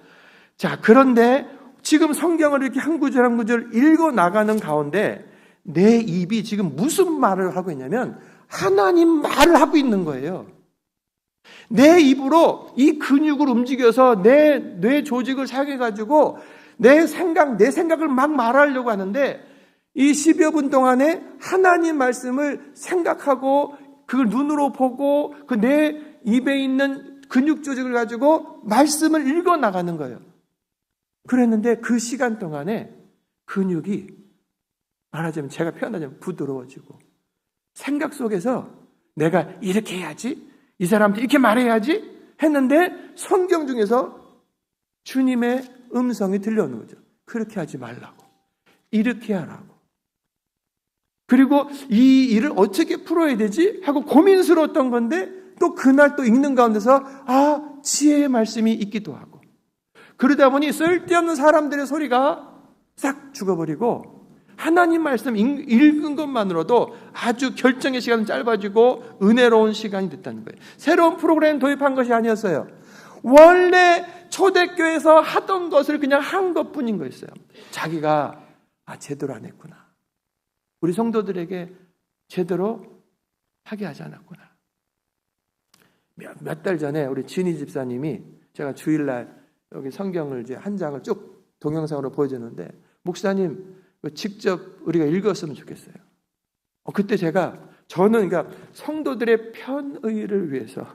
자, 그런데 지금 성경을 이렇게 한 구절 한 구절 읽어 나가는 가운데 내 입이 지금 무슨 말을 하고 있냐면 하나님 말을 하고 있는 거예요. 내 입으로 이 근육을 움직여서 내 뇌 조직을 사용해가지고 내 생각을 막 말하려고 하는데 이 10여 분 동안에 하나님 말씀을 생각하고 그걸 눈으로 보고 그 내 입에 있는 근육 조직을 가지고 말씀을 읽어 나가는 거예요. 그랬는데 그 시간 동안에 근육이 말하자면 제가 표현하자면 부드러워지고 생각 속에서 내가 이렇게 해야지 이 사람한테 이렇게 말해야지 했는데 성경 중에서 주님의 음성이 들려오는 거죠. 그렇게 하지 말라고. 이렇게 하라고. 그리고 이 일을 어떻게 풀어야 되지? 하고 고민스러웠던 건데 또 그날 또 읽는 가운데서 지혜의 말씀이 있기도 하고. 그러다 보니 쓸데없는 사람들의 소리가 싹 죽어버리고 하나님 말씀 읽은 것만으로도 아주 결정의 시간은 짧아지고 은혜로운 시간이 됐다는 거예요. 새로운 프로그램 도입한 것이 아니었어요. 원래 초대교회에서 하던 것을 그냥 한 것뿐인 거였어요. 자기가 제대로 안 했구나. 우리 성도들에게 제대로 하게 하지 않았구나. 몇 달 전에 우리 진희 집사님이 제가 주일날 여기 성경을 이제 한 장을 쭉 동영상으로 보여줬는데, 목사님 직접 우리가 읽었으면 좋겠어요. 그때 저는 그러니까 성도들의 편의를 위해서,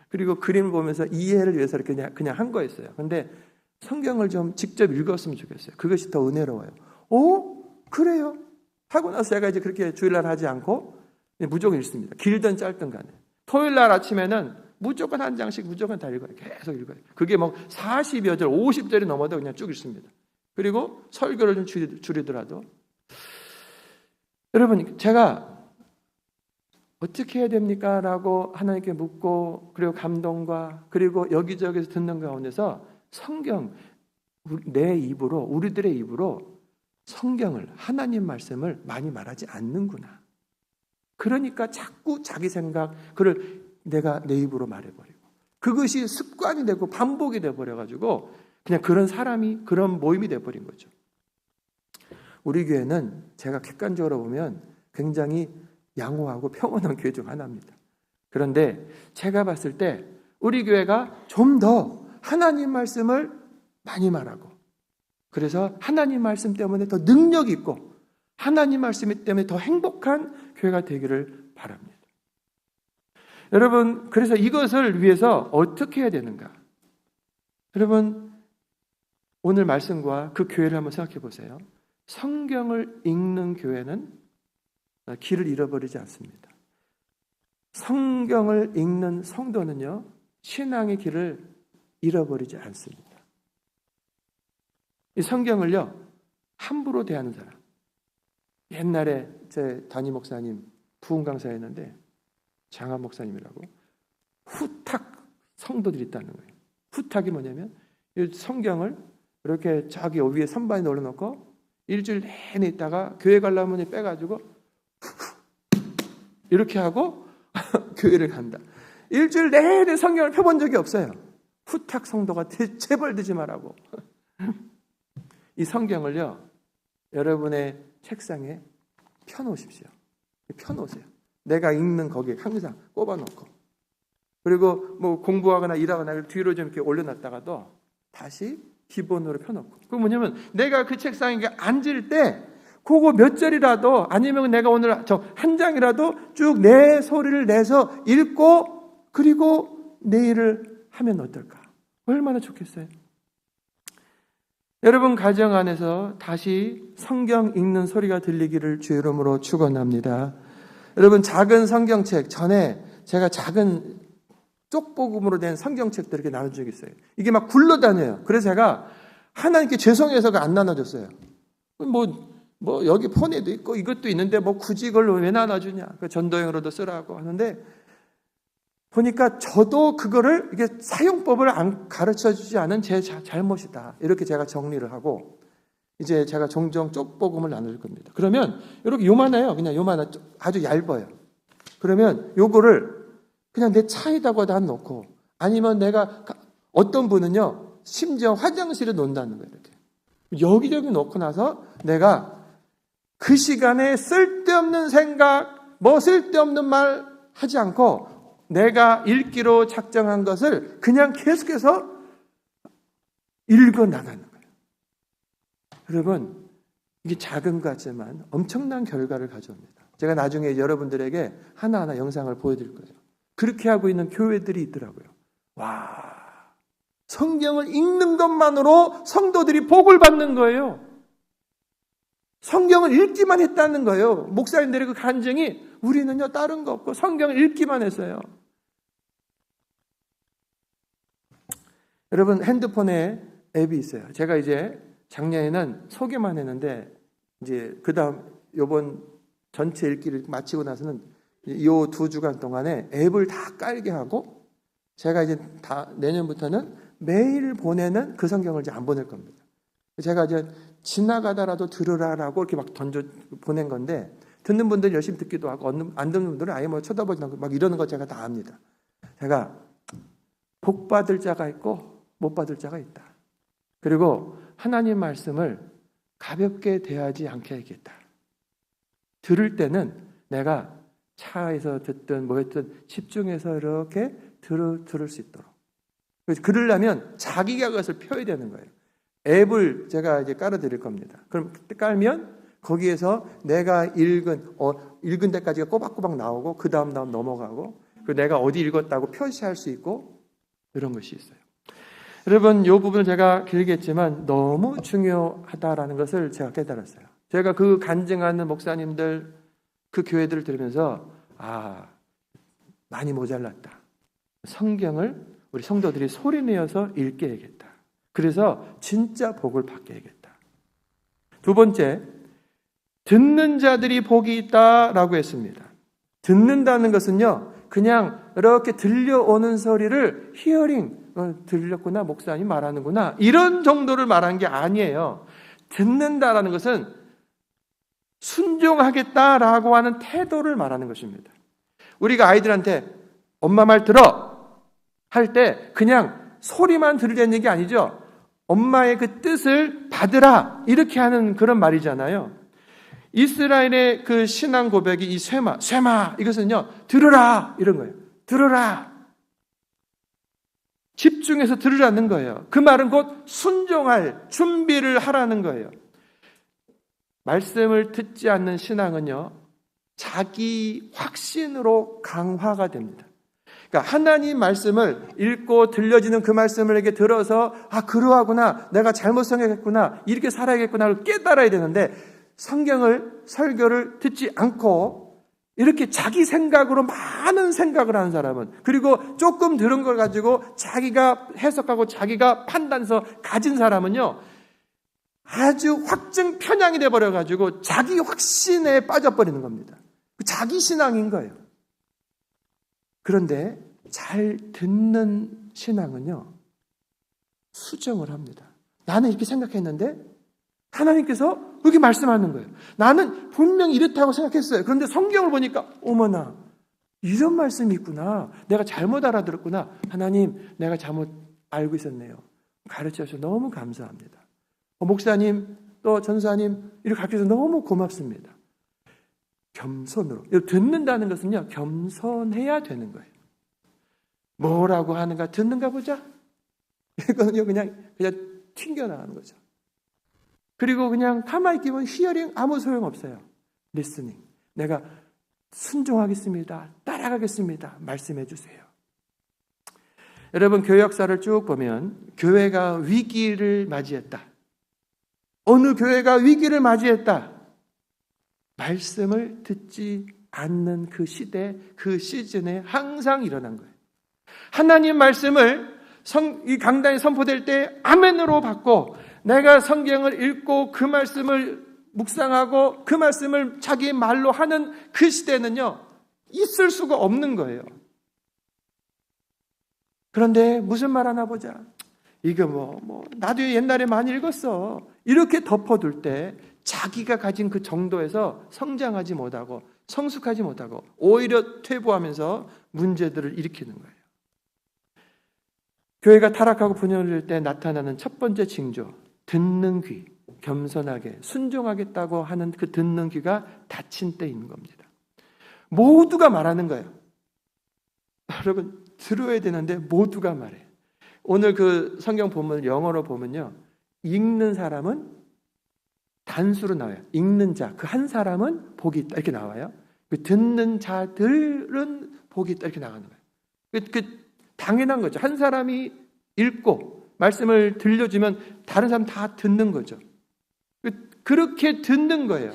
그리고 그림을 보면서 이해를 위해서 이렇게 그냥 한 거였어요. 근데 성경을 좀 직접 읽었으면 좋겠어요. 그것이 더 은혜로워요. 그래요? 하고 나서 제가 이제 그렇게 주일날 하지 않고 무조건 읽습니다. 길든 짧든 간에. 토요일날 아침에는 무조건 한 장씩 무조건 다 읽어요. 계속 읽어요. 그게 뭐 40여 절, 50절이 넘어도 그냥 쭉 읽습니다. 그리고 설교를 좀 줄이더라도. 여러분, 제가 어떻게 해야 됩니까? 라고 하나님께 묻고, 그리고 감동과, 그리고 여기저기서 듣는 가운데서 성경, 우리들의 입으로 성경을, 하나님 말씀을 많이 말하지 않는구나. 그러니까 자꾸 자기 생각, 그걸 내가 내 입으로 말해버리고, 그것이 습관이 되고 반복이 돼버려가지고 그냥 그런 사람이, 그런 모임이 돼버린 거죠. 우리 교회는 제가 객관적으로 보면 굉장히 양호하고 평온한 교회 중 하나입니다. 그런데 제가 봤을 때 우리 교회가 좀 더 하나님 말씀을 많이 말하고, 그래서 하나님 말씀 때문에 더 능력 있고 하나님 말씀 때문에 더 행복한 교회가 되기를 바랍니다. 여러분, 그래서 이것을 위해서 어떻게 해야 되는가? 여러분, 오늘 말씀과 그 교회를 한번 생각해 보세요. 성경을 읽는 교회는 길을 잃어버리지 않습니다. 성경을 읽는 성도는요, 신앙의 길을 잃어버리지 않습니다. 이 성경을요, 함부로 대하는 사람. 옛날에 제 담임 목사님 부흥 강사였는데, 장한 목사님이라고, 후탁 성도들이 있다는 거예요. 후탁이 뭐냐면, 이 성경을 이렇게 저기 위에 선반에 올려놓고 일주일 내내 있다가 교회 가려면 빼가지고 이렇게 하고 교회를 간다. 일주일 내내 성경을 펴본 적이 없어요. 후탁 성도가 제발 되지 말라고. 이 성경을요, 여러분의 책상에 펴놓으십시오. 펴놓으세요. 내가 읽는 거기에 항상 꼽아놓고, 그리고 뭐 공부하거나 일하거나 뒤로 좀 이렇게 올려놨다가도 다시 기본으로 펴놓고. 그건 뭐냐면 내가 그 책상에 앉을 때 그거 몇 절이라도, 아니면 내가 오늘 저 한 장이라도 쭉 내 소리를 내서 읽고, 그리고 내일을 하면 어떨까? 얼마나 좋겠어요. 여러분 가정 안에서 다시 성경 읽는 소리가 들리기를 주의 이름으로 축원합니다. 여러분, 작은 성경책, 전에 제가 작은 쪽복음으로 된 성경책들 이렇게 나눠준 적이 있어요. 이게 막 굴러다녀요. 그래서 제가 하나님께 죄송해서가 안 나눠줬어요. 뭐 여기 폰에도 있고 이것도 있는데 뭐 굳이 이걸 왜 나눠주냐. 전도용으로도 쓰라고 하는데, 보니까 저도 그거를, 이게 사용법을 안 가르쳐 주지 않은 제 잘못이다. 이렇게 제가 정리를 하고, 이제 제가 종종 쪽복음을 나눌 겁니다. 그러면 이렇게 요만해요. 그냥 요만한, 아주 얇아요. 그러면 요거를 그냥 내 차에다가 놓고, 아니면 내가, 어떤 분은요, 심지어 화장실에 놓는다는 거예요. 이렇게 여기저기 놓고 나서 내가 그 시간에 쓸데없는 생각, 뭐 쓸데없는 말 하지 않고 내가 읽기로 작정한 것을 그냥 계속해서 읽어 나가는 거예요. 여러분, 이게 작은 것 같지만 엄청난 결과를 가져옵니다. 제가 나중에 여러분들에게 하나하나 영상을 보여드릴 거예요. 그렇게 하고 있는 교회들이 있더라고요. 와, 성경을 읽는 것만으로 성도들이 복을 받는 거예요. 성경을 읽기만 했다는 거예요. 목사님들의 그 간증이, 우리는요 다른 거 없고 성경을 읽기만 했어요. 여러분, 핸드폰에 앱이 있어요. 제가 이제 작년에는 소개만 했는데, 이제 그 다음 요번 전체 읽기를 마치고 나서는 요 2주간 동안에 앱을 다 깔게 하고, 제가 이제 다 내년부터는 매일 보내는 그 성경을 이제 안 보낼 겁니다. 제가 이제 지나가다라도 들으라라고 이렇게 막 던져 보낸 건데, 듣는 분들은 열심히 듣기도 하고 안 듣는 분들은 아예 뭐 쳐다보지 않고 막 이러는 거 제가 다 압니다. 제가 복 받을 자가 있고 못 받을 자가 있다. 그리고 하나님 말씀을 가볍게 대하지 않게 해야겠다. 들을 때는 내가 차에서 듣든 뭐 했든 집중해서 이렇게 들을 수 있도록. 그러려면 자기가 그것을 펴야 되는 거예요. 앱을 제가 이제 깔아드릴 겁니다. 그럼 그때 깔면 거기에서 내가 읽은 데까지가 꼬박꼬박 나오고 그 다음 넘어가고, 그리고 내가 어디 읽었다고 표시할 수 있고, 이런 것이 있어요. 여러분, 이 부분을 제가 길게 했지만 너무 중요하다라는 것을 제가 깨달았어요. 제가 그 간증하는 목사님들, 그 교회들을 들으면서 많이 모자랐다. 성경을 우리 성도들이 소리내어서 읽게 해야겠다. 그래서 진짜 복을 받게 해야겠다. 두 번째, 듣는 자들이 복이 있다라고 했습니다. 듣는다는 것은요, 그냥 이렇게 들려오는 소리를 히어링, 들렸구나, 목사님 말하는구나, 이런 정도를 말한 게 아니에요. 듣는다라는 것은 순종하겠다라고 하는 태도를 말하는 것입니다. 우리가 아이들한테 엄마 말 들어 할 때 그냥 소리만 들으려는 얘기 아니죠. 엄마의 그 뜻을 받으라, 이렇게 하는 그런 말이잖아요. 이스라엘의 그 신앙 고백이 이 쇠마 이것은요, 들으라 이런 거예요. 들으라, 집중해서 들으라는 거예요. 그 말은 곧 순종할 준비를 하라는 거예요. 말씀을 듣지 않는 신앙은요, 자기 확신으로 강화가 됩니다. 그러니까 하나님 말씀을 읽고 들려지는 그 말씀을 이렇게 들어서 그러하구나, 내가 잘못 생각했구나, 이렇게 살아야겠구나를 깨달아야 되는데, 성경을, 설교를 듣지 않고 이렇게 자기 생각으로 많은 생각을 하는 사람은, 그리고 조금 들은 걸 가지고 자기가 해석하고 자기가 판단서 가진 사람은요, 아주 확증 편향이 돼버려가지고 자기 확신에 빠져버리는 겁니다. 자기 신앙인 거예요. 그런데 잘 듣는 신앙은요, 수정을 합니다. 나는 이렇게 생각했는데 하나님께서 이렇게 말씀하는 거예요. 나는 분명히 이렇다고 생각했어요. 그런데 성경을 보니까 어머나, 이런 말씀이 있구나, 내가 잘못 알아들었구나, 하나님 내가 잘못 알고 있었네요, 가르쳐 주셔서 너무 감사합니다. 목사님 또 전사님 이렇게 가르쳐 주셔서 너무 고맙습니다. 겸손으로. 듣는다는 것은요, 겸손해야 되는 거예요. 뭐라고 하는가 듣는가 보자. 이거는요, 그냥 튕겨나가는 거죠. 그리고 그냥 가만히 있기만 히어링 아무 소용없어요. 리스닝. 내가 순종하겠습니다, 따라가겠습니다, 말씀해 주세요. 여러분, 교회 역사를 쭉 보면 교회가 위기를 맞이했다. 어느 교회가 위기를 맞이했다. 말씀을 듣지 않는 그 시대, 그 시즌에 항상 일어난 거예요. 하나님 말씀을 이 강단에 선포될 때 아멘으로 받고, 내가 성경을 읽고 그 말씀을 묵상하고 그 말씀을 자기 말로 하는 그 시대는요, 있을 수가 없는 거예요. 그런데 무슨 말 하나 보자. 이거 나도 옛날에 많이 읽었어, 이렇게 덮어둘 때 자기가 가진 그 정도에서 성장하지 못하고 성숙하지 못하고 오히려 퇴보하면서 문제들을 일으키는 거예요. 교회가 타락하고 분열될 때 나타나는 첫 번째 징조, 듣는 귀, 겸손하게 순종하겠다고 하는 그 듣는 귀가 닫힌 때인 겁니다. 모두가 말하는 거예요. 여러분, 들어야 되는데 모두가 말해요. 오늘 그 성경 본문을 영어로 보면요, 읽는 사람은 단수로 나와요. 읽는 자, 그 한 사람은 복이 있다, 이렇게 나와요. 그 듣는 자들은 복이 있다, 이렇게 나가는 거예요. 당연한 거죠. 한 사람이 읽고 말씀을 들려주면 다른 사람 다 듣는 거죠. 그렇게 듣는 거예요.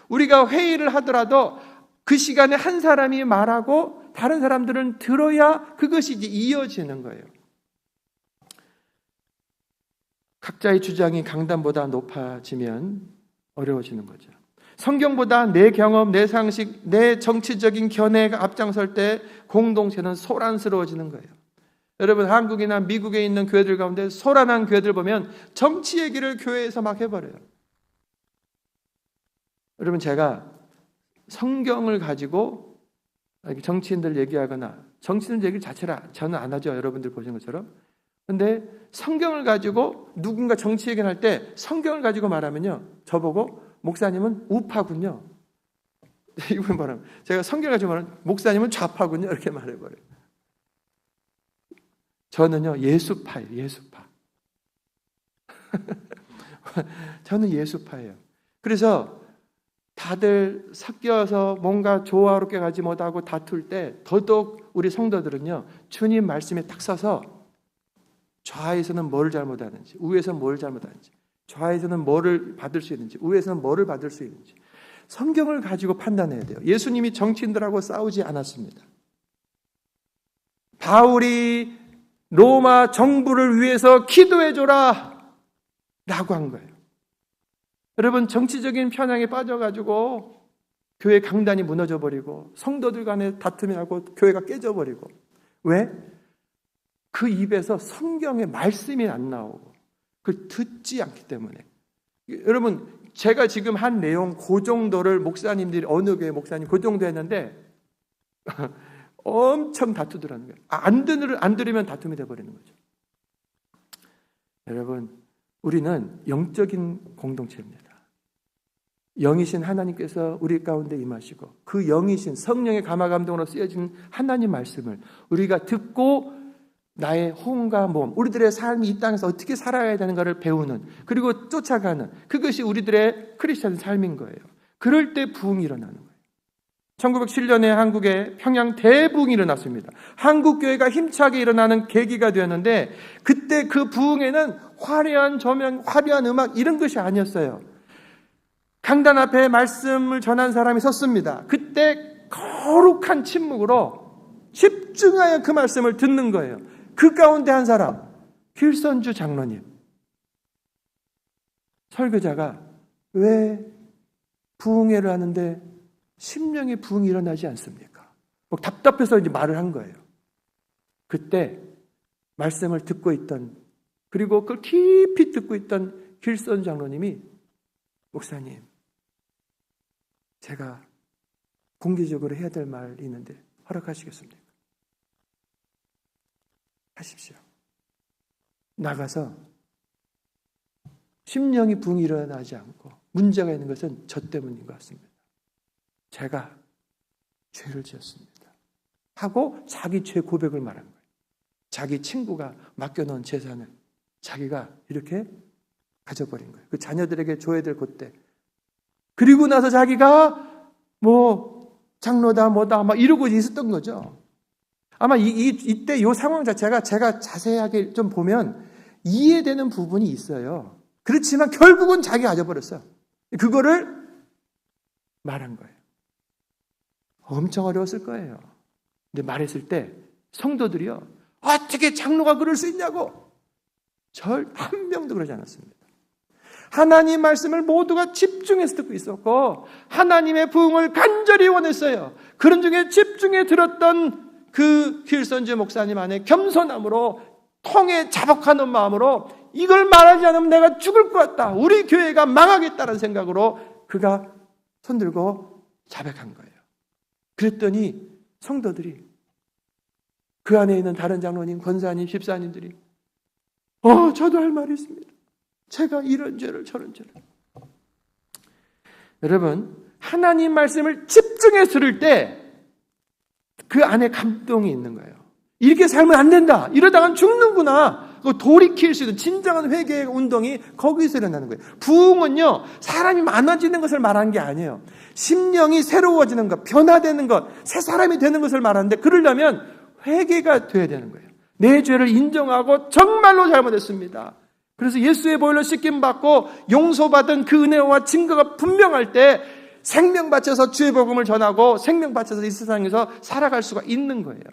우리가 회의를 하더라도 그 시간에 한 사람이 말하고 다른 사람들은 들어야 그것이 이제 이어지는 거예요. 각자의 주장이 강단보다 높아지면 어려워지는 거죠. 성경보다 내 경험, 내 상식, 내 정치적인 견해가 앞장설 때 공동체는 소란스러워지는 거예요. 여러분, 한국이나 미국에 있는 교회들 가운데 소란한 교회들 보면 정치 얘기를 교회에서 막 해버려요. 여러분, 제가 성경을 가지고 정치인들 얘기하거나, 정치인들 얘기 자체를 저는 안 하죠. 여러분들 보시는 것처럼. 근데 성경을 가지고 누군가 정치 얘기를 할 때 성경을 가지고 말하면요, 저보고 목사님은 우파군요. 이분 말하면 제가 성경을 가지고 말하면 목사님은 좌파군요. 이렇게 말해버려요. 저는요, 예수파예요. 예수파. 저는 예수파예요. 그래서 다들 섞여서 뭔가 조화롭게 가지 못하고 다툴 때 더더욱 우리 성도들은요, 주님 말씀에 딱 서서 좌에서는 뭘 잘못하는지, 우에서는 뭘 잘못하는지, 좌에서는 뭐를 받을 수 있는지, 우에서는 뭐를 받을 수 있는지 성경을 가지고 판단해야 돼요. 예수님이 정치인들하고 싸우지 않았습니다. 바울이 로마 정부를 위해서 기도해줘라 라고 한 거예요. 여러분, 정치적인 편향에 빠져가지고 교회 강단이 무너져버리고 성도들 간에 다툼이 나고 교회가 깨져버리고, 왜? 그 입에서 성경의 말씀이 안 나오고 그걸 듣지 않기 때문에. 여러분, 제가 지금 한 내용 그 정도를 목사님들이, 어느 교회 목사님 그 정도 했는데 엄청 다투더라는 거예요. 안 들으면 다툼이 돼버리는 거죠. 여러분, 우리는 영적인 공동체입니다. 영이신 하나님께서 우리 가운데 임하시고 그 영이신 성령의 감화감동으로 쓰여진 하나님 말씀을 우리가 듣고 나의 호응과 모험, 우리들의 삶이 이 땅에서 어떻게 살아야 되는 것을 배우는, 그리고 쫓아가는, 그것이 우리들의 크리스찬 삶인 거예요. 그럴 때 부흥이 일어나는 거예요. 1907년에 한국에 평양 대부흥이 일어났습니다. 한국교회가 힘차게 일어나는 계기가 되었는데, 그때 그 부흥에는 화려한 조명, 화려한 음악 이런 것이 아니었어요. 강단 앞에 말씀을 전한 사람이 섰습니다. 그때 거룩한 침묵으로 집중하여 그 말씀을 듣는 거예요. 그 가운데 한 사람, 길선주 장로님. 설교자가 왜 부흥회를 하는데 심령의 부흥이 일어나지 않습니까? 뭐 답답해서 이제 말을 한 거예요. 그때 말씀을 듣고 있던, 그리고 그걸 깊이 듣고 있던 길선 장로님이, 목사님, 제가 공개적으로 해야 될 말이 있는데 허락하시겠습니까? 하십시오. 나가서 심령이 부흥이 일어나지 않고 문제가 있는 것은 저 때문인 것 같습니다. 제가 죄를 지었습니다. 하고 자기 죄 고백을 말한 거예요. 자기 친구가 맡겨놓은 재산을 자기가 이렇게 가져버린 거예요. 그 자녀들에게 줘야 될 그때. 그리고 나서 자기가 뭐 장로다 뭐다 막 이러고 있었던 거죠. 아마 이때 이 상황 자체가 제가 자세하게 좀 보면 이해되는 부분이 있어요. 그렇지만 결국은 자기가 가져버렸어요. 그거를 말한 거예요. 엄청 어려웠을 거예요. 근데 말했을 때 성도들이요, 어떻게 장로가 그럴 수 있냐고, 절 한 명도 그러지 않았습니다. 하나님 말씀을 모두가 집중해서 듣고 있었고 하나님의 부흥을 간절히 원했어요. 그런 중에 집중해 들었던 그 길선주 목사님 안에 겸손함으로, 통에 자복하는 마음으로, 이걸 말하지 않으면 내가 죽을 것 같다, 우리 교회가 망하겠다는 생각으로 그가 손들고 자백한 거예요. 그랬더니 성도들이, 그 안에 있는 다른 장로님, 권사님, 집사님들이 저도 할 말이 있습니다. 제가 이런 죄를 저런 죄를. 여러분, 하나님 말씀을 집중해서 들을 때 그 안에 감동이 있는 거예요. 이렇게 살면 안 된다, 이러다간 죽는구나, 돌이킬 수 있는 진정한 회개의 운동이 거기서 일어나는 거예요. 부흥은요, 사람이 많아지는 것을 말하는 게 아니에요. 심령이 새로워지는 것, 변화되는 것, 새 사람이 되는 것을 말하는데, 그러려면 회개가 돼야 되는 거예요. 내 죄를 인정하고 정말로 잘못했습니다. 그래서 예수의 보혈로 씻김받고 용서받은 그 은혜와 증거가 분명할 때 생명 바쳐서 주의 복음을 전하고 생명 바쳐서 이 세상에서 살아갈 수가 있는 거예요.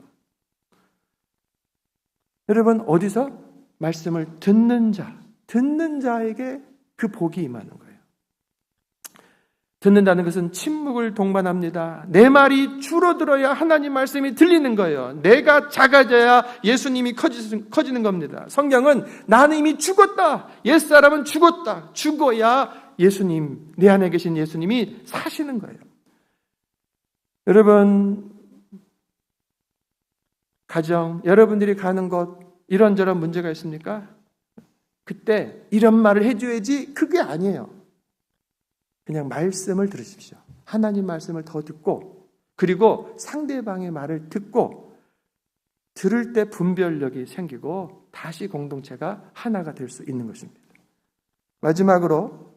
여러분, 어디서? 말씀을 듣는 자에게 그 복이 임하는 거예요. 듣는다는 것은 침묵을 동반합니다. 내 말이 줄어들어야 하나님 말씀이 들리는 거예요. 내가 작아져야 예수님이 커지는 겁니다. 성경은 나는 이미 죽었다, 옛사람은 죽었다, 죽어야 예수님, 내 안에 계신 예수님이 사시는 거예요. 여러분, 가정, 여러분들이 가는 곳 이런저런 문제가 있습니까? 그때 이런 말을 해줘야지 그게 아니에요. 그냥 말씀을 들으십시오. 하나님 말씀을 더 듣고, 그리고 상대방의 말을 듣고, 들을 때 분별력이 생기고 다시 공동체가 하나가 될 수 있는 것입니다. 마지막으로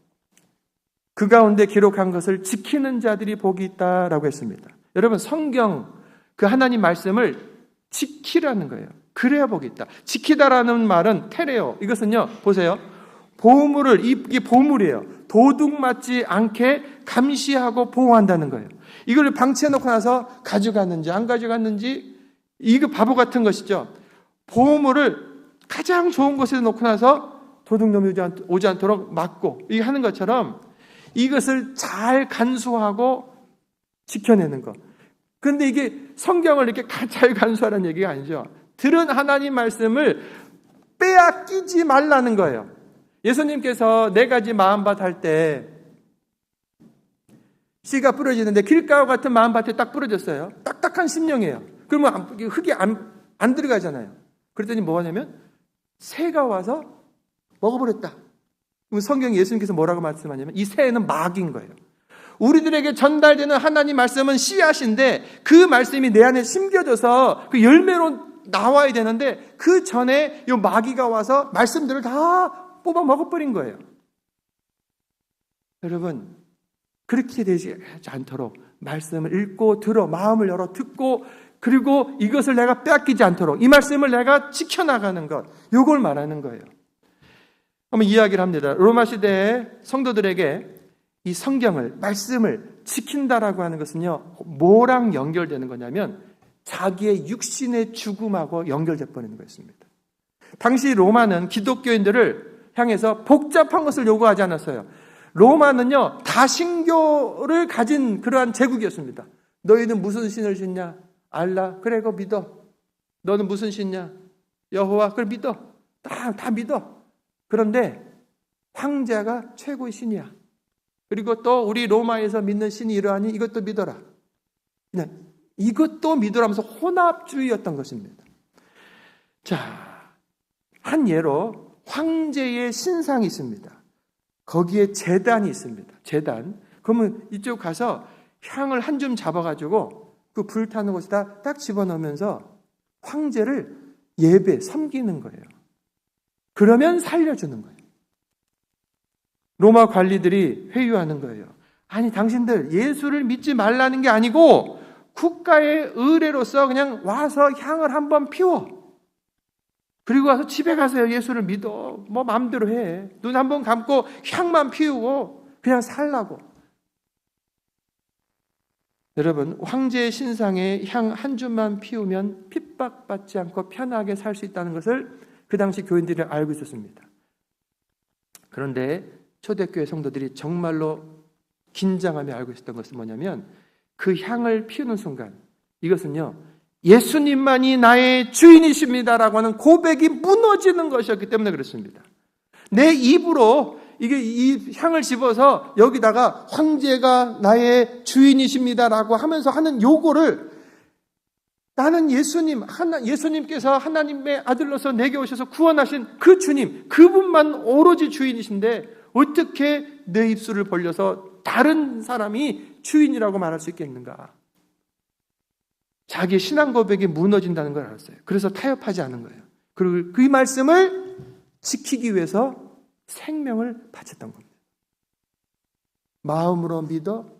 그 가운데 기록한 것을 지키는 자들이 복이 있다라고 했습니다. 여러분, 성경 그 하나님 말씀을 지키라는 거예요. 그래야 복이 있다. 지키다라는 말은 테레오. 이것은요, 보세요. 보물을, 이게 보물이에요. 도둑 맞지 않게 감시하고 보호한다는 거예요. 이걸 방치해놓고 나서 가져갔는지 안 가져갔는지, 이거 바보 같은 것이죠. 보물을 가장 좋은 곳에 놓고 나서 도둑놈이 오지 않도록 막고, 이게 하는 것처럼 이것을 잘 간수하고 지켜내는 것. 그런데 이게 성경을 이렇게 잘 간수하라는 얘기가 아니죠. 들은 하나님 말씀을 빼앗기지 말라는 거예요. 예수님께서 4가지 마음밭 할 때 씨가 뿌려지는데 길가와 같은 마음밭에 딱 뿌려졌어요. 딱딱한 심령이에요. 그러면 흙이 안 들어가잖아요. 그랬더니 뭐가 냐면 새가 와서 먹어버렸다. 그럼 성경에 예수님께서 뭐라고 말씀하냐면 이 새는 마귀인 거예요. 우리들에게 전달되는 하나님 말씀은 씨앗인데 그 말씀이 내 안에 심겨져서 그 열매로 나와야 되는데 그 전에 이 마귀가 와서 말씀들을 다 뽑아 먹어버린 거예요. 여러분, 그렇게 되지 않도록 말씀을 읽고 들어 마음을 열어 듣고, 그리고 이것을 내가 빼앗기지 않도록 이 말씀을 내가 지켜나가는 것, 이걸 말하는 거예요. 한번 이야기를 합니다. 로마 시대의 성도들에게 이 성경을, 말씀을 지킨다라고 하는 것은요, 뭐랑 연결되는 거냐면 자기의 육신의 죽음하고 연결돼 버리는 거였습니다. 당시 로마는 기독교인들을 향해서 복잡한 것을 요구하지 않았어요. 로마는요, 다신교를 가진 그러한 제국이었습니다. 너희는 무슨 신을 신냐? 알라. 그래, 그거 믿어. 너는 무슨 신냐? 여호와. 그걸 믿어. 다 믿어. 그런데 황제가 최고의 신이야. 그리고 또 우리 로마에서 믿는 신이 이러하니 이것도 믿어라. 그냥 이것도 믿으라면서 혼합주의였던 것입니다. 자, 한 예로 황제의 신상이 있습니다. 거기에 제단이 있습니다. 제단. 그러면 이쪽 가서 향을 한 줌 잡아가지고 그 불타는 곳에다 딱 집어넣으면서 황제를 예배, 섬기는 거예요. 그러면 살려주는 거예요. 로마 관리들이 회유하는 거예요. 아니, 당신들 예수를 믿지 말라는 게 아니고 국가의 의례로서 그냥 와서 향을 한번 피워. 그리고 와서 집에 가세요. 예수를 믿어. 뭐 마음대로 해. 눈 한번 감고 향만 피우고 그냥 살라고. 여러분, 황제의 신상에 향 한 줌만 피우면 핍박받지 않고 편하게 살 수 있다는 것을 그 당시 교인들이 알고 있었습니다. 그런데 초대교회 성도들이 정말로 긴장하며 알고 있었던 것은 뭐냐면 그 향을 피우는 순간 이것은요, 예수님만이 나의 주인이십니다라고 하는 고백이 무너지는 것이었기 때문에 그렇습니다. 내 입으로 이 향을 집어서 여기다가 황제가 나의 주인이십니다라고 하면서 하는 요구를, 나는 예수님께서 하나님의 아들로서 내게 오셔서 구원하신 그 주님, 그분만 오로지 주인이신데 어떻게 내 입술을 벌려서 다른 사람이 주인이라고 말할 수 있겠는가? 자기의 신앙 고백이 무너진다는 걸 알았어요. 그래서 타협하지 않은 거예요. 그리고 그 말씀을 지키기 위해서 생명을 바쳤던 겁니다. 마음으로 믿어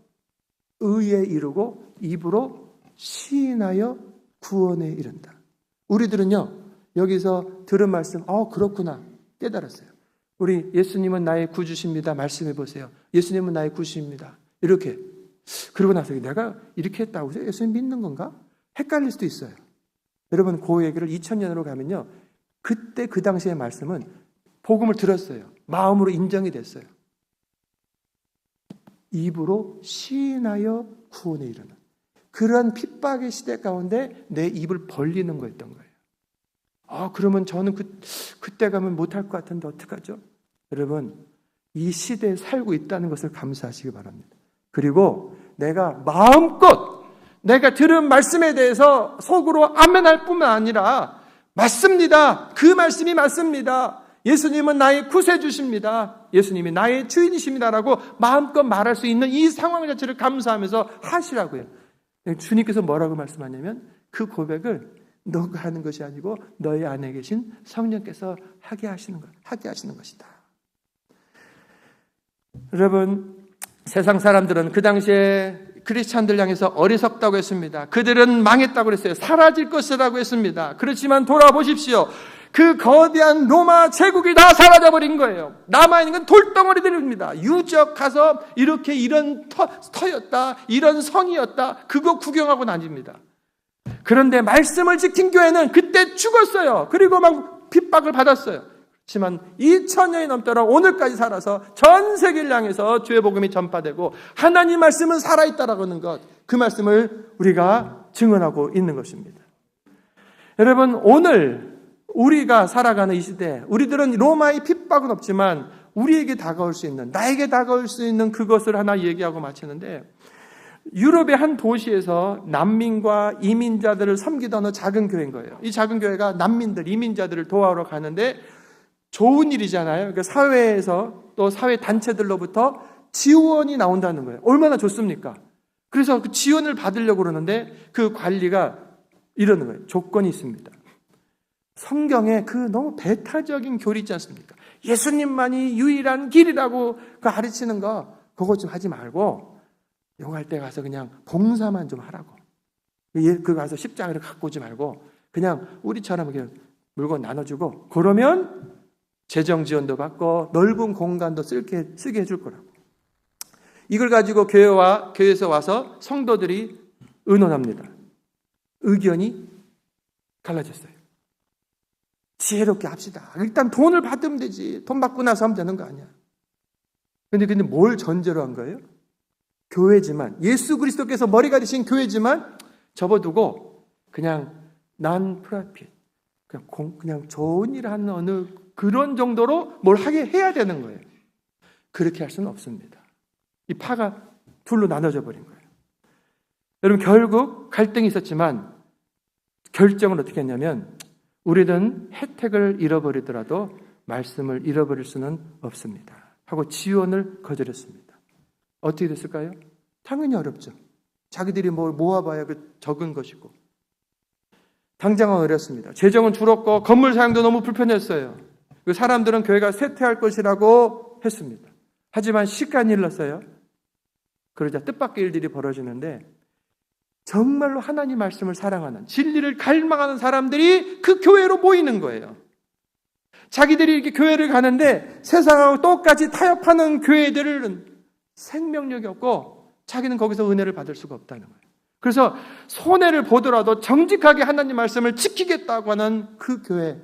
의에 이르고 입으로 시인하여 구원에 이른다. 우리들은요, 여기서 들은 말씀, 그렇구나 깨달았어요. 우리 예수님은 나의 구주십니다. 말씀해 보세요. 예수님은 나의 구주십니다. 이렇게. 그러고 나서 내가 이렇게 했다고 해서 예수님 믿는 건가? 헷갈릴 수도 있어요. 여러분, 그 얘기를 2000년으로 가면요, 그때 그 당시의 말씀은 복음을 들었어요. 마음으로 인정이 됐어요. 입으로 시인하여 구원에 이르는 그런 핍박의 시대 가운데 내 입을 벌리는 거였던 거예요. 그러면 저는 그때 가면 못할 것 같은데 어떡하죠? 여러분, 이 시대에 살고 있다는 것을 감사하시기 바랍니다. 그리고 내가 마음껏 내가 들은 말씀에 대해서 속으로 아멘할 뿐만 아니라 맞습니다. 그 말씀이 맞습니다. 예수님은 나의 구세주십니다. 예수님이 나의 주인이십니다라고 마음껏 말할 수 있는 이 상황 자체를 감사하면서 하시라고요. 주님께서 뭐라고 말씀하냐면 그 고백을 너가 하는 것이 아니고 너희 안에 계신 성령께서 하게 하시는 것이다. 여러분, 세상 사람들은 그 당시에 크리스찬들 향해서 어리석다고 했습니다. 그들은 망했다고 했어요. 사라질 것이라고 했습니다. 그렇지만 돌아보십시오. 그 거대한 로마 제국이 다 사라져버린 거예요. 남아있는 건 돌덩어리들입니다. 유적 가서 이렇게 이런 터였다, 이런 성이었다, 그거 구경하고 다닙니다. 그런데 말씀을 지킨 교회는 그때 죽었어요. 그리고 막 핍박을 받았어요. 그렇지만 2000년이 넘도록 오늘까지 살아서 전 세계를 향해서 주의 복음이 전파되고 하나님 말씀은 살아있다라고 하는 것, 그 말씀을 우리가 증언하고 있는 것입니다. 여러분, 오늘 우리가 살아가는 이 시대, 우리들은 로마의 핍박은 없지만 우리에게 다가올 수 있는, 나에게 다가올 수 있는 그것을 하나 얘기하고 마치는데, 유럽의 한 도시에서 난민과 이민자들을 섬기던 어느 작은 교회인 거예요. 이 작은 교회가 난민들, 이민자들을 도와러 가는데 좋은 일이잖아요. 그러니까 사회에서 또 사회 단체들로부터 지원이 나온다는 거예요. 얼마나 좋습니까? 그래서 그 지원을 받으려고 그러는데 그 관리가 이러는 거예요. 조건이 있습니다. 성경에 그 너무 배타적인 교리 있지 않습니까? 예수님만이 유일한 길이라고 그 가르치는 거 그거 좀 하지 말고 용할 때 가서 그냥 봉사만 좀 하라고. 그 가서 십자가를 갖고 오지 말고 그냥 우리처럼 이렇게 물건 나눠주고 그러면 재정 지원도 받고 넓은 공간도 쓰게 해줄 거라고. 이걸 가지고 교회에서 와서 성도들이 의논합니다. 의견이 갈라졌어요. 지혜롭게 합시다. 일단 돈을 받으면 되지. 돈 받고 나서 하면 되는 거 아니야. 근데 뭘 전제로 한 거예요? 교회지만, 예수 그리스도께서 머리가 되신 교회지만 접어두고 그냥 난 프라핏, 그냥 좋은 일 하는 어느 그런 정도로 뭘 하게 해야 되는 거예요. 그렇게 할 수는 없습니다. 이 파가 둘로 나눠져 버린 거예요. 여러분, 결국 갈등이 있었지만 결정을 어떻게 했냐면 우리는 혜택을 잃어버리더라도 말씀을 잃어버릴 수는 없습니다 하고 지원을 거절했습니다. 어떻게 됐을까요? 당연히 어렵죠. 자기들이 뭘 모아봐야 그 적은 것이고. 당장은 어렵습니다. 재정은 줄었고 건물 사용도 너무 불편했어요. 그 사람들은 교회가 쇠퇴할 것이라고 했습니다. 하지만 시간이 흘렀어요. 그러자 뜻밖의 일들이 벌어지는데 정말로 하나님 말씀을 사랑하는, 진리를 갈망하는 사람들이 그 교회로 모이는 거예요. 자기들이 이렇게 교회를 가는데 세상하고 똑같이 타협하는 교회들은 생명력이 없고 자기는 거기서 은혜를 받을 수가 없다는 거예요. 그래서 손해를 보더라도 정직하게 하나님 말씀을 지키겠다고 하는 그 교회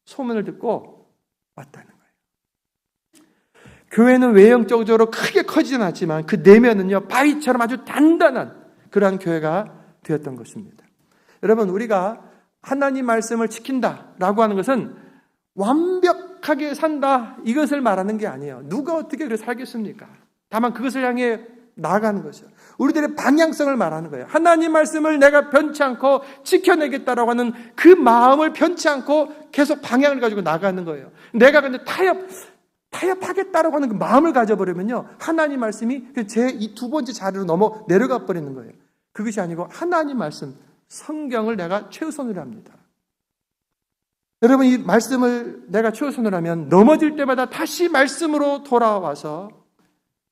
소문을 듣고 왔다는 거예요. 교회는 외형적으로 크게 커지진 않지만 그 내면은요, 바위처럼 아주 단단한 그러한 교회가 되었던 것입니다. 여러분, 우리가 하나님 말씀을 지킨다라고 하는 것은 완벽하게 산다 이것을 말하는 게 아니에요. 누가 어떻게 그렇게 살겠습니까? 다만 그것을 향해 나아가는 것이요. 우리들의 방향성을 말하는 거예요. 하나님 말씀을 내가 변치 않고 지켜내겠다라고 하는 그 마음을 변치 않고 계속 방향을 가지고 나가는 거예요. 내가 근데 타협하겠다라고 하는 그 마음을 가져버리면요, 하나님 말씀이 제 이 두 번째 자리로 내려가 버리는 거예요. 그것이 아니고 하나님 말씀, 성경을 내가 최우선으로 합니다. 여러분, 이 말씀을 내가 최우선으로 하면 넘어질 때마다 다시 말씀으로 돌아와서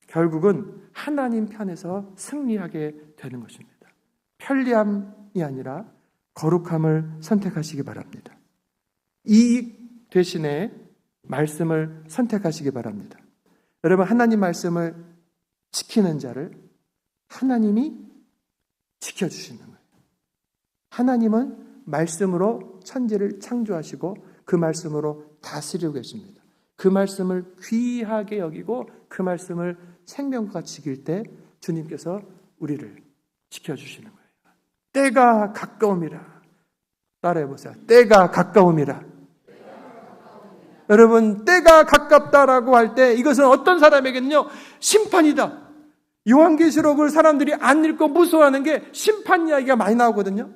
결국은 하나님 편에서 승리하게 되는 것입니다. 편리함이 아니라 거룩함을 선택하시기 바랍니다. 이 대신에 말씀을 선택하시기 바랍니다. 여러분, 하나님 말씀을 지키는 자를 하나님이 지켜주시는 거예요. 하나님은 말씀으로 천지를 창조하시고 그 말씀으로 다스리고 계십니다. 그 말씀을 귀하게 여기고 그 말씀을 생명과 지킬 때 주님께서 우리를 지켜주시는 거예요. 때가 가까움이라. 따라해보세요. 때가 가까움이라. 여러분, 때가 가깝다라고 할 때 이것은 어떤 사람에게는요, 심판이다. 요한계시록을 사람들이 안 읽고 무서워하는 게 심판 이야기가 많이 나오거든요.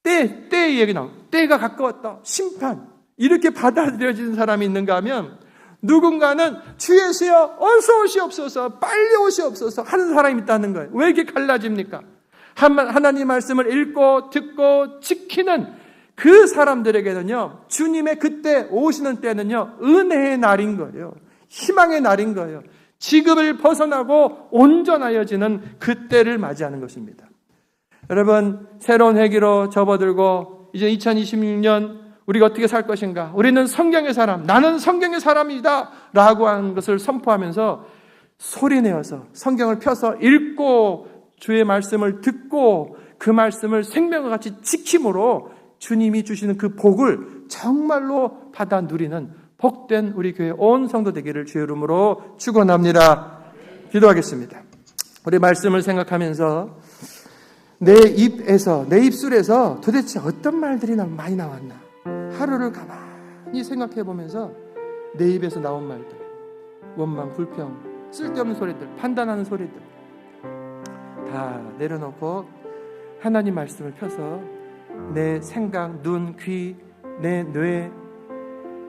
때의 얘기 나옵니다. 때가 가까웠다. 심판. 이렇게 받아들여지는 사람이 있는가 하면, 누군가는 주 예수여 어서 오시옵소서, 빨리 오시옵소서 하는 사람이 있다는 거예요. 왜 이렇게 갈라집니까? 하나님 말씀을 읽고 듣고 지키는 그 사람들에게는요, 주님의 그때 오시는 때는요, 은혜의 날인 거예요. 희망의 날인 거예요. 지급을 벗어나고 온전하여지는 그때를 맞이하는 것입니다. 여러분, 새로운 회기로 접어들고 이제 2026년 우리가 어떻게 살 것인가? 우리는 성경의 사람, 나는 성경의 사람이다 라고 하는 것을 선포하면서 소리내어서 성경을 펴서 읽고 주의 말씀을 듣고 그 말씀을 생명과 같이 지킴으로 주님이 주시는 그 복을 정말로 받아 누리는 복된 우리 교회 온 성도 되기를 주의 이름으로 축원합니다. 기도하겠습니다. 우리 말씀을 생각하면서 내 입술에서 도대체 어떤 말들이 많이 나왔나? 하루를 가만히 생각해 보면서 내 입에서 나온 말들, 원망, 불평, 쓸데없는 소리들, 판단하는 소리들 다 내려놓고 하나님 말씀을 펴서 내 생각, 눈, 귀, 내 뇌,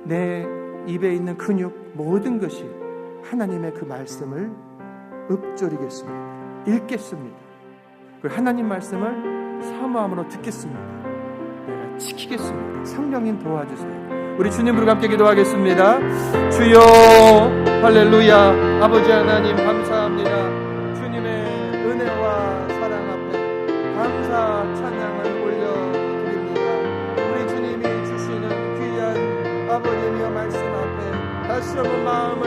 내 입에 있는 근육 모든 것이 하나님의 그 말씀을 읊조리겠습니다. 읽겠습니다. 그리고 하나님 말씀을 사모함으로 듣겠습니다. 내가 지키겠습니다. 성령님 도와주세요. 우리 주님 부르고 함께 기도하겠습니다. 주여 할렐루야. 아버지 하나님 감사합니다. 주님의 은혜와 사랑 앞에 감사 찬양을 올려드립니다. 우리 주님이 주시는 귀한 아버지며 말씀 앞에 다시 한번 마음을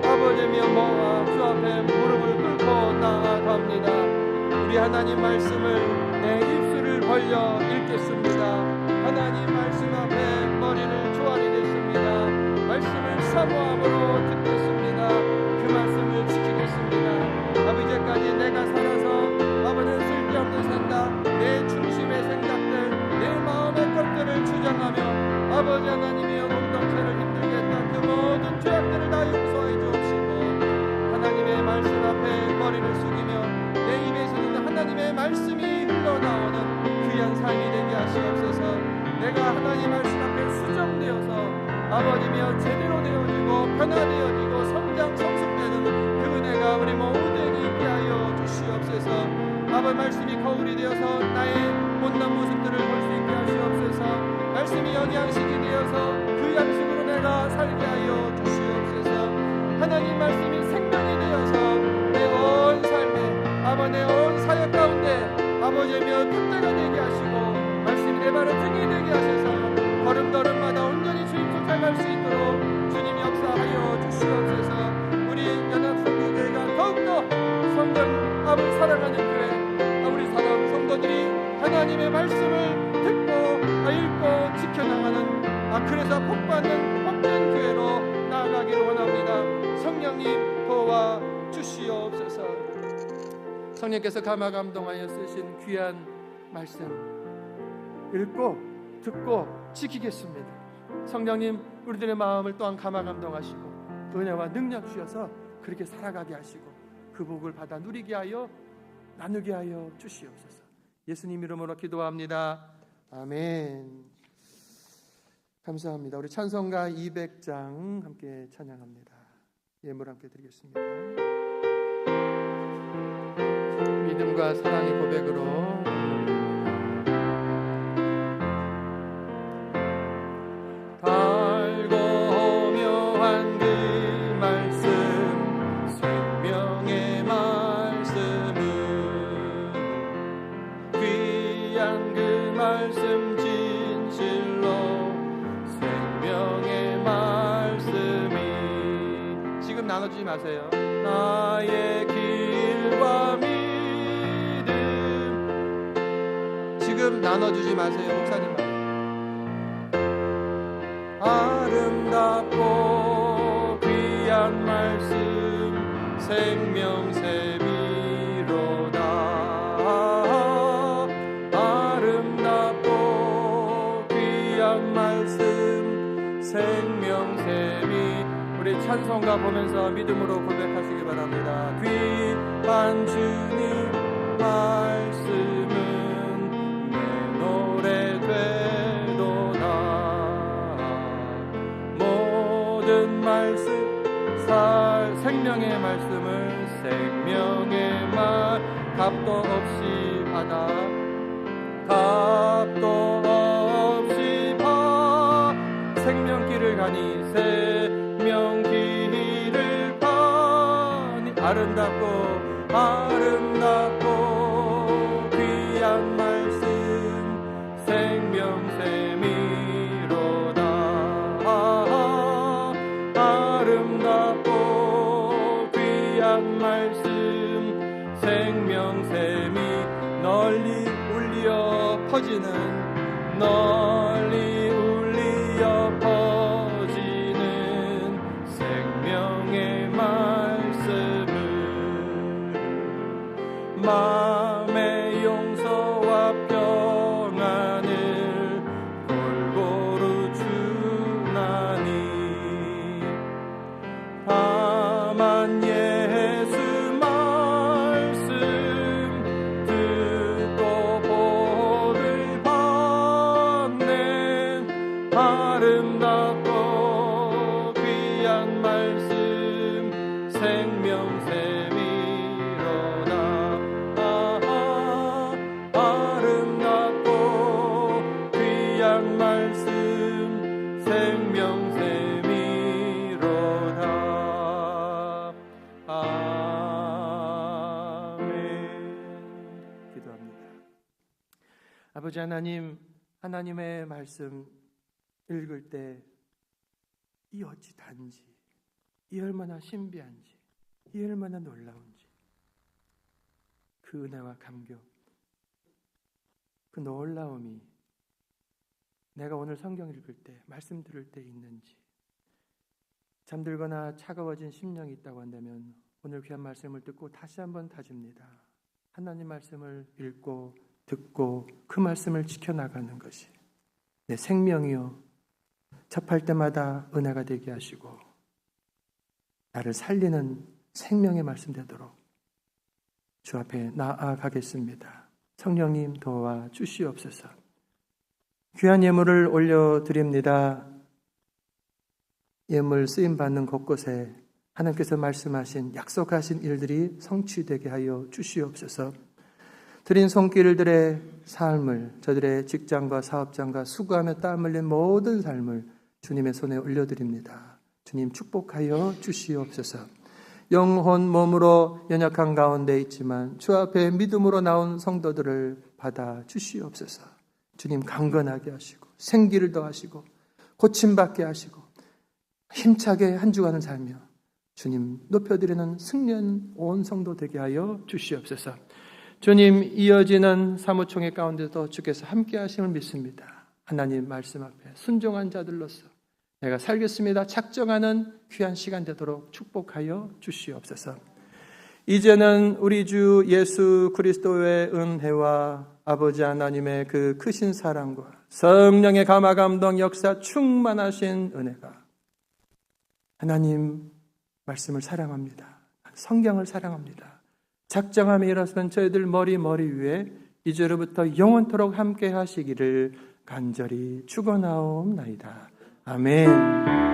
아버지며 모아 주 앞에 무릎을 꿇고 나아갑니다. 우리 하나님 말씀을 내 입술을 벌려 읽겠습니다. 하나님 말씀 앞에 머리를 조아리겠습니다. 말씀을 사모함으로 듣겠습니다. 그 말씀을 지키겠습니다. 아버지, 이제까지 내가 살아서 아버지는 쓸데없는 생각, 내 중심의 생각들, 내 마음의 것들을 주장하며 아버지 하나님이여 공동체를 힘들게 했던 그 모든 죄악들을 다 용서해 주옵시고 하나님의 말씀 앞에 머리를 숙이며 내 입에서 있는 하나님의 말씀이 흘러나오는 귀한 삶이 되게 하시옵소서. 내가 하나님 말씀 앞에 수정되어서 아버지며 제대로 되어지고 변화되어지고 성장 성숙되는 그 은혜가 우리 모두에게 있게 하여 주시옵소서. 아버지 말씀이 거울이 되어서 나의 못난 모습들을 볼 수 있게 하시옵소서. 말씀이 영양식이 되어서 그 양식으로 내가 살게 하여 주시옵소서. 하나님 말씀이 생명이 되어서 내 온 삶에 아버지 내 온 사역 가운데 아버지며 깃대가 되게 하시고 말씀이 내 발의 등이 되게 하셔서 걸음걸음마다 온전히 주님 쫓아갈 수 있도록 주님 역사하여 주시옵소서. 우리 연합성교회가 더욱더 성전 아버지 사랑하는 교회, 우리 사랑 성도들이 하나님의 말씀을 듣고 읽고 지켜나가는 그래서 복받는 복된 교회로 나아가기를 원합니다. 성령님 도와 주시옵소서. 성령께서 감화감동하여 쓰신 귀한 말씀 읽고 듣고 지키겠습니다. 성령님 우리들의 마음을 또한 감화감동하시고 은혜와 능력 주셔서 그렇게 살아가게 하시고 그 복을 받아 누리게 하여 나누게 하여 주시옵소서. 예수님 이름으로 기도합니다. 아멘. 감사합니다. 우리 찬송가 200장 함께 찬양합니다. 예물 함께 드리겠습니다. 믿음과 사랑의 고백으로 달고 묘한 그 말씀 생명의 말씀은 귀한 그 말씀 진실로 생명의 말씀이 지금 나눠주지 마세요. 나의 길과 믿음 지금 나눠주지 마세요. 목사님 말 아름답고 귀한 말씀 생명샘이로다. 아름답고 귀한 말씀 생명샘 셈이 우리 찬송가 보면서 믿음으로 고백하시기 바랍니다. 귀한 주님 말씀은 내 노래 되도다. 모든 말씀 생명의 말씀을 생명의 말 값도 없이 받아 생명길을 가니 생명길을 가니 아름답고 귀한 말씀 생명샘이로다. 아름답고 귀한 말씀 생명샘이 널리 울려 퍼지는 생명의 말씀을 마음의 용서와 평안을 골고루 주나니 다만 예수 말씀 듣고 복을 받는 아름답고 귀한 말씀 생명샘이로다. 아름답고 귀한 말씀 생명샘이로다. 아멘. 기도합니다. 아버지 하나님, 하나님의 말씀 읽을 때 이 어찌 단지, 이 얼마나 신비한지, 이 얼마나 놀라운지, 그 은혜와 감격, 그 놀라움이 내가 오늘 성경 읽을 때, 말씀 들을 때 있는지, 잠들거나 차가워진 심령이 있다고 한다면 오늘 귀한 말씀을 듣고 다시 한번 다집니다. 하나님 말씀을 읽고 듣고 그 말씀을 지켜나가는 것이 내 생명이요 접할 때마다 은혜가 되게 하시고 나를 살리는 생명의 말씀 되도록 주 앞에 나아가겠습니다. 성령님 도와 주시옵소서. 귀한 예물을 올려드립니다. 예물 쓰임받는 곳곳에 하나님께서 말씀하신 약속하신 일들이 성취되게 하여 주시옵소서. 드린 손길들의 삶을, 저들의 직장과 사업장과 수고하며 땀 흘린 모든 삶을 주님의 손에 올려드립니다. 주님 축복하여 주시옵소서. 영혼 몸으로 연약한 가운데 있지만 주 앞에 믿음으로 나온 성도들을 받아 주시옵소서. 주님 강건하게 하시고 생기를 더하시고 고침받게 하시고 힘차게 한 주간을 살며 주님 높여드리는 승리한 온 성도 되게 하여 주시옵소서. 주님 이어지는 사무총회 가운데도 주께서 함께 하심을 믿습니다. 하나님 말씀 앞에 순종한 자들로서 내가 살겠습니다 작정하는 귀한 시간 되도록 축복하여 주시옵소서. 이제는 우리 주 예수 그리스도의 은혜와 아버지 하나님의 그 크신 사랑과 성령의 감화 감동 역사 충만하신 은혜가 하나님 말씀을 사랑합니다. 성경을 사랑합니다. 작정함에 일어서는 저희들 머리 위에 이제로부터 영원토록 함께 하시기를 간절히 축원하옵나이다. 아멘.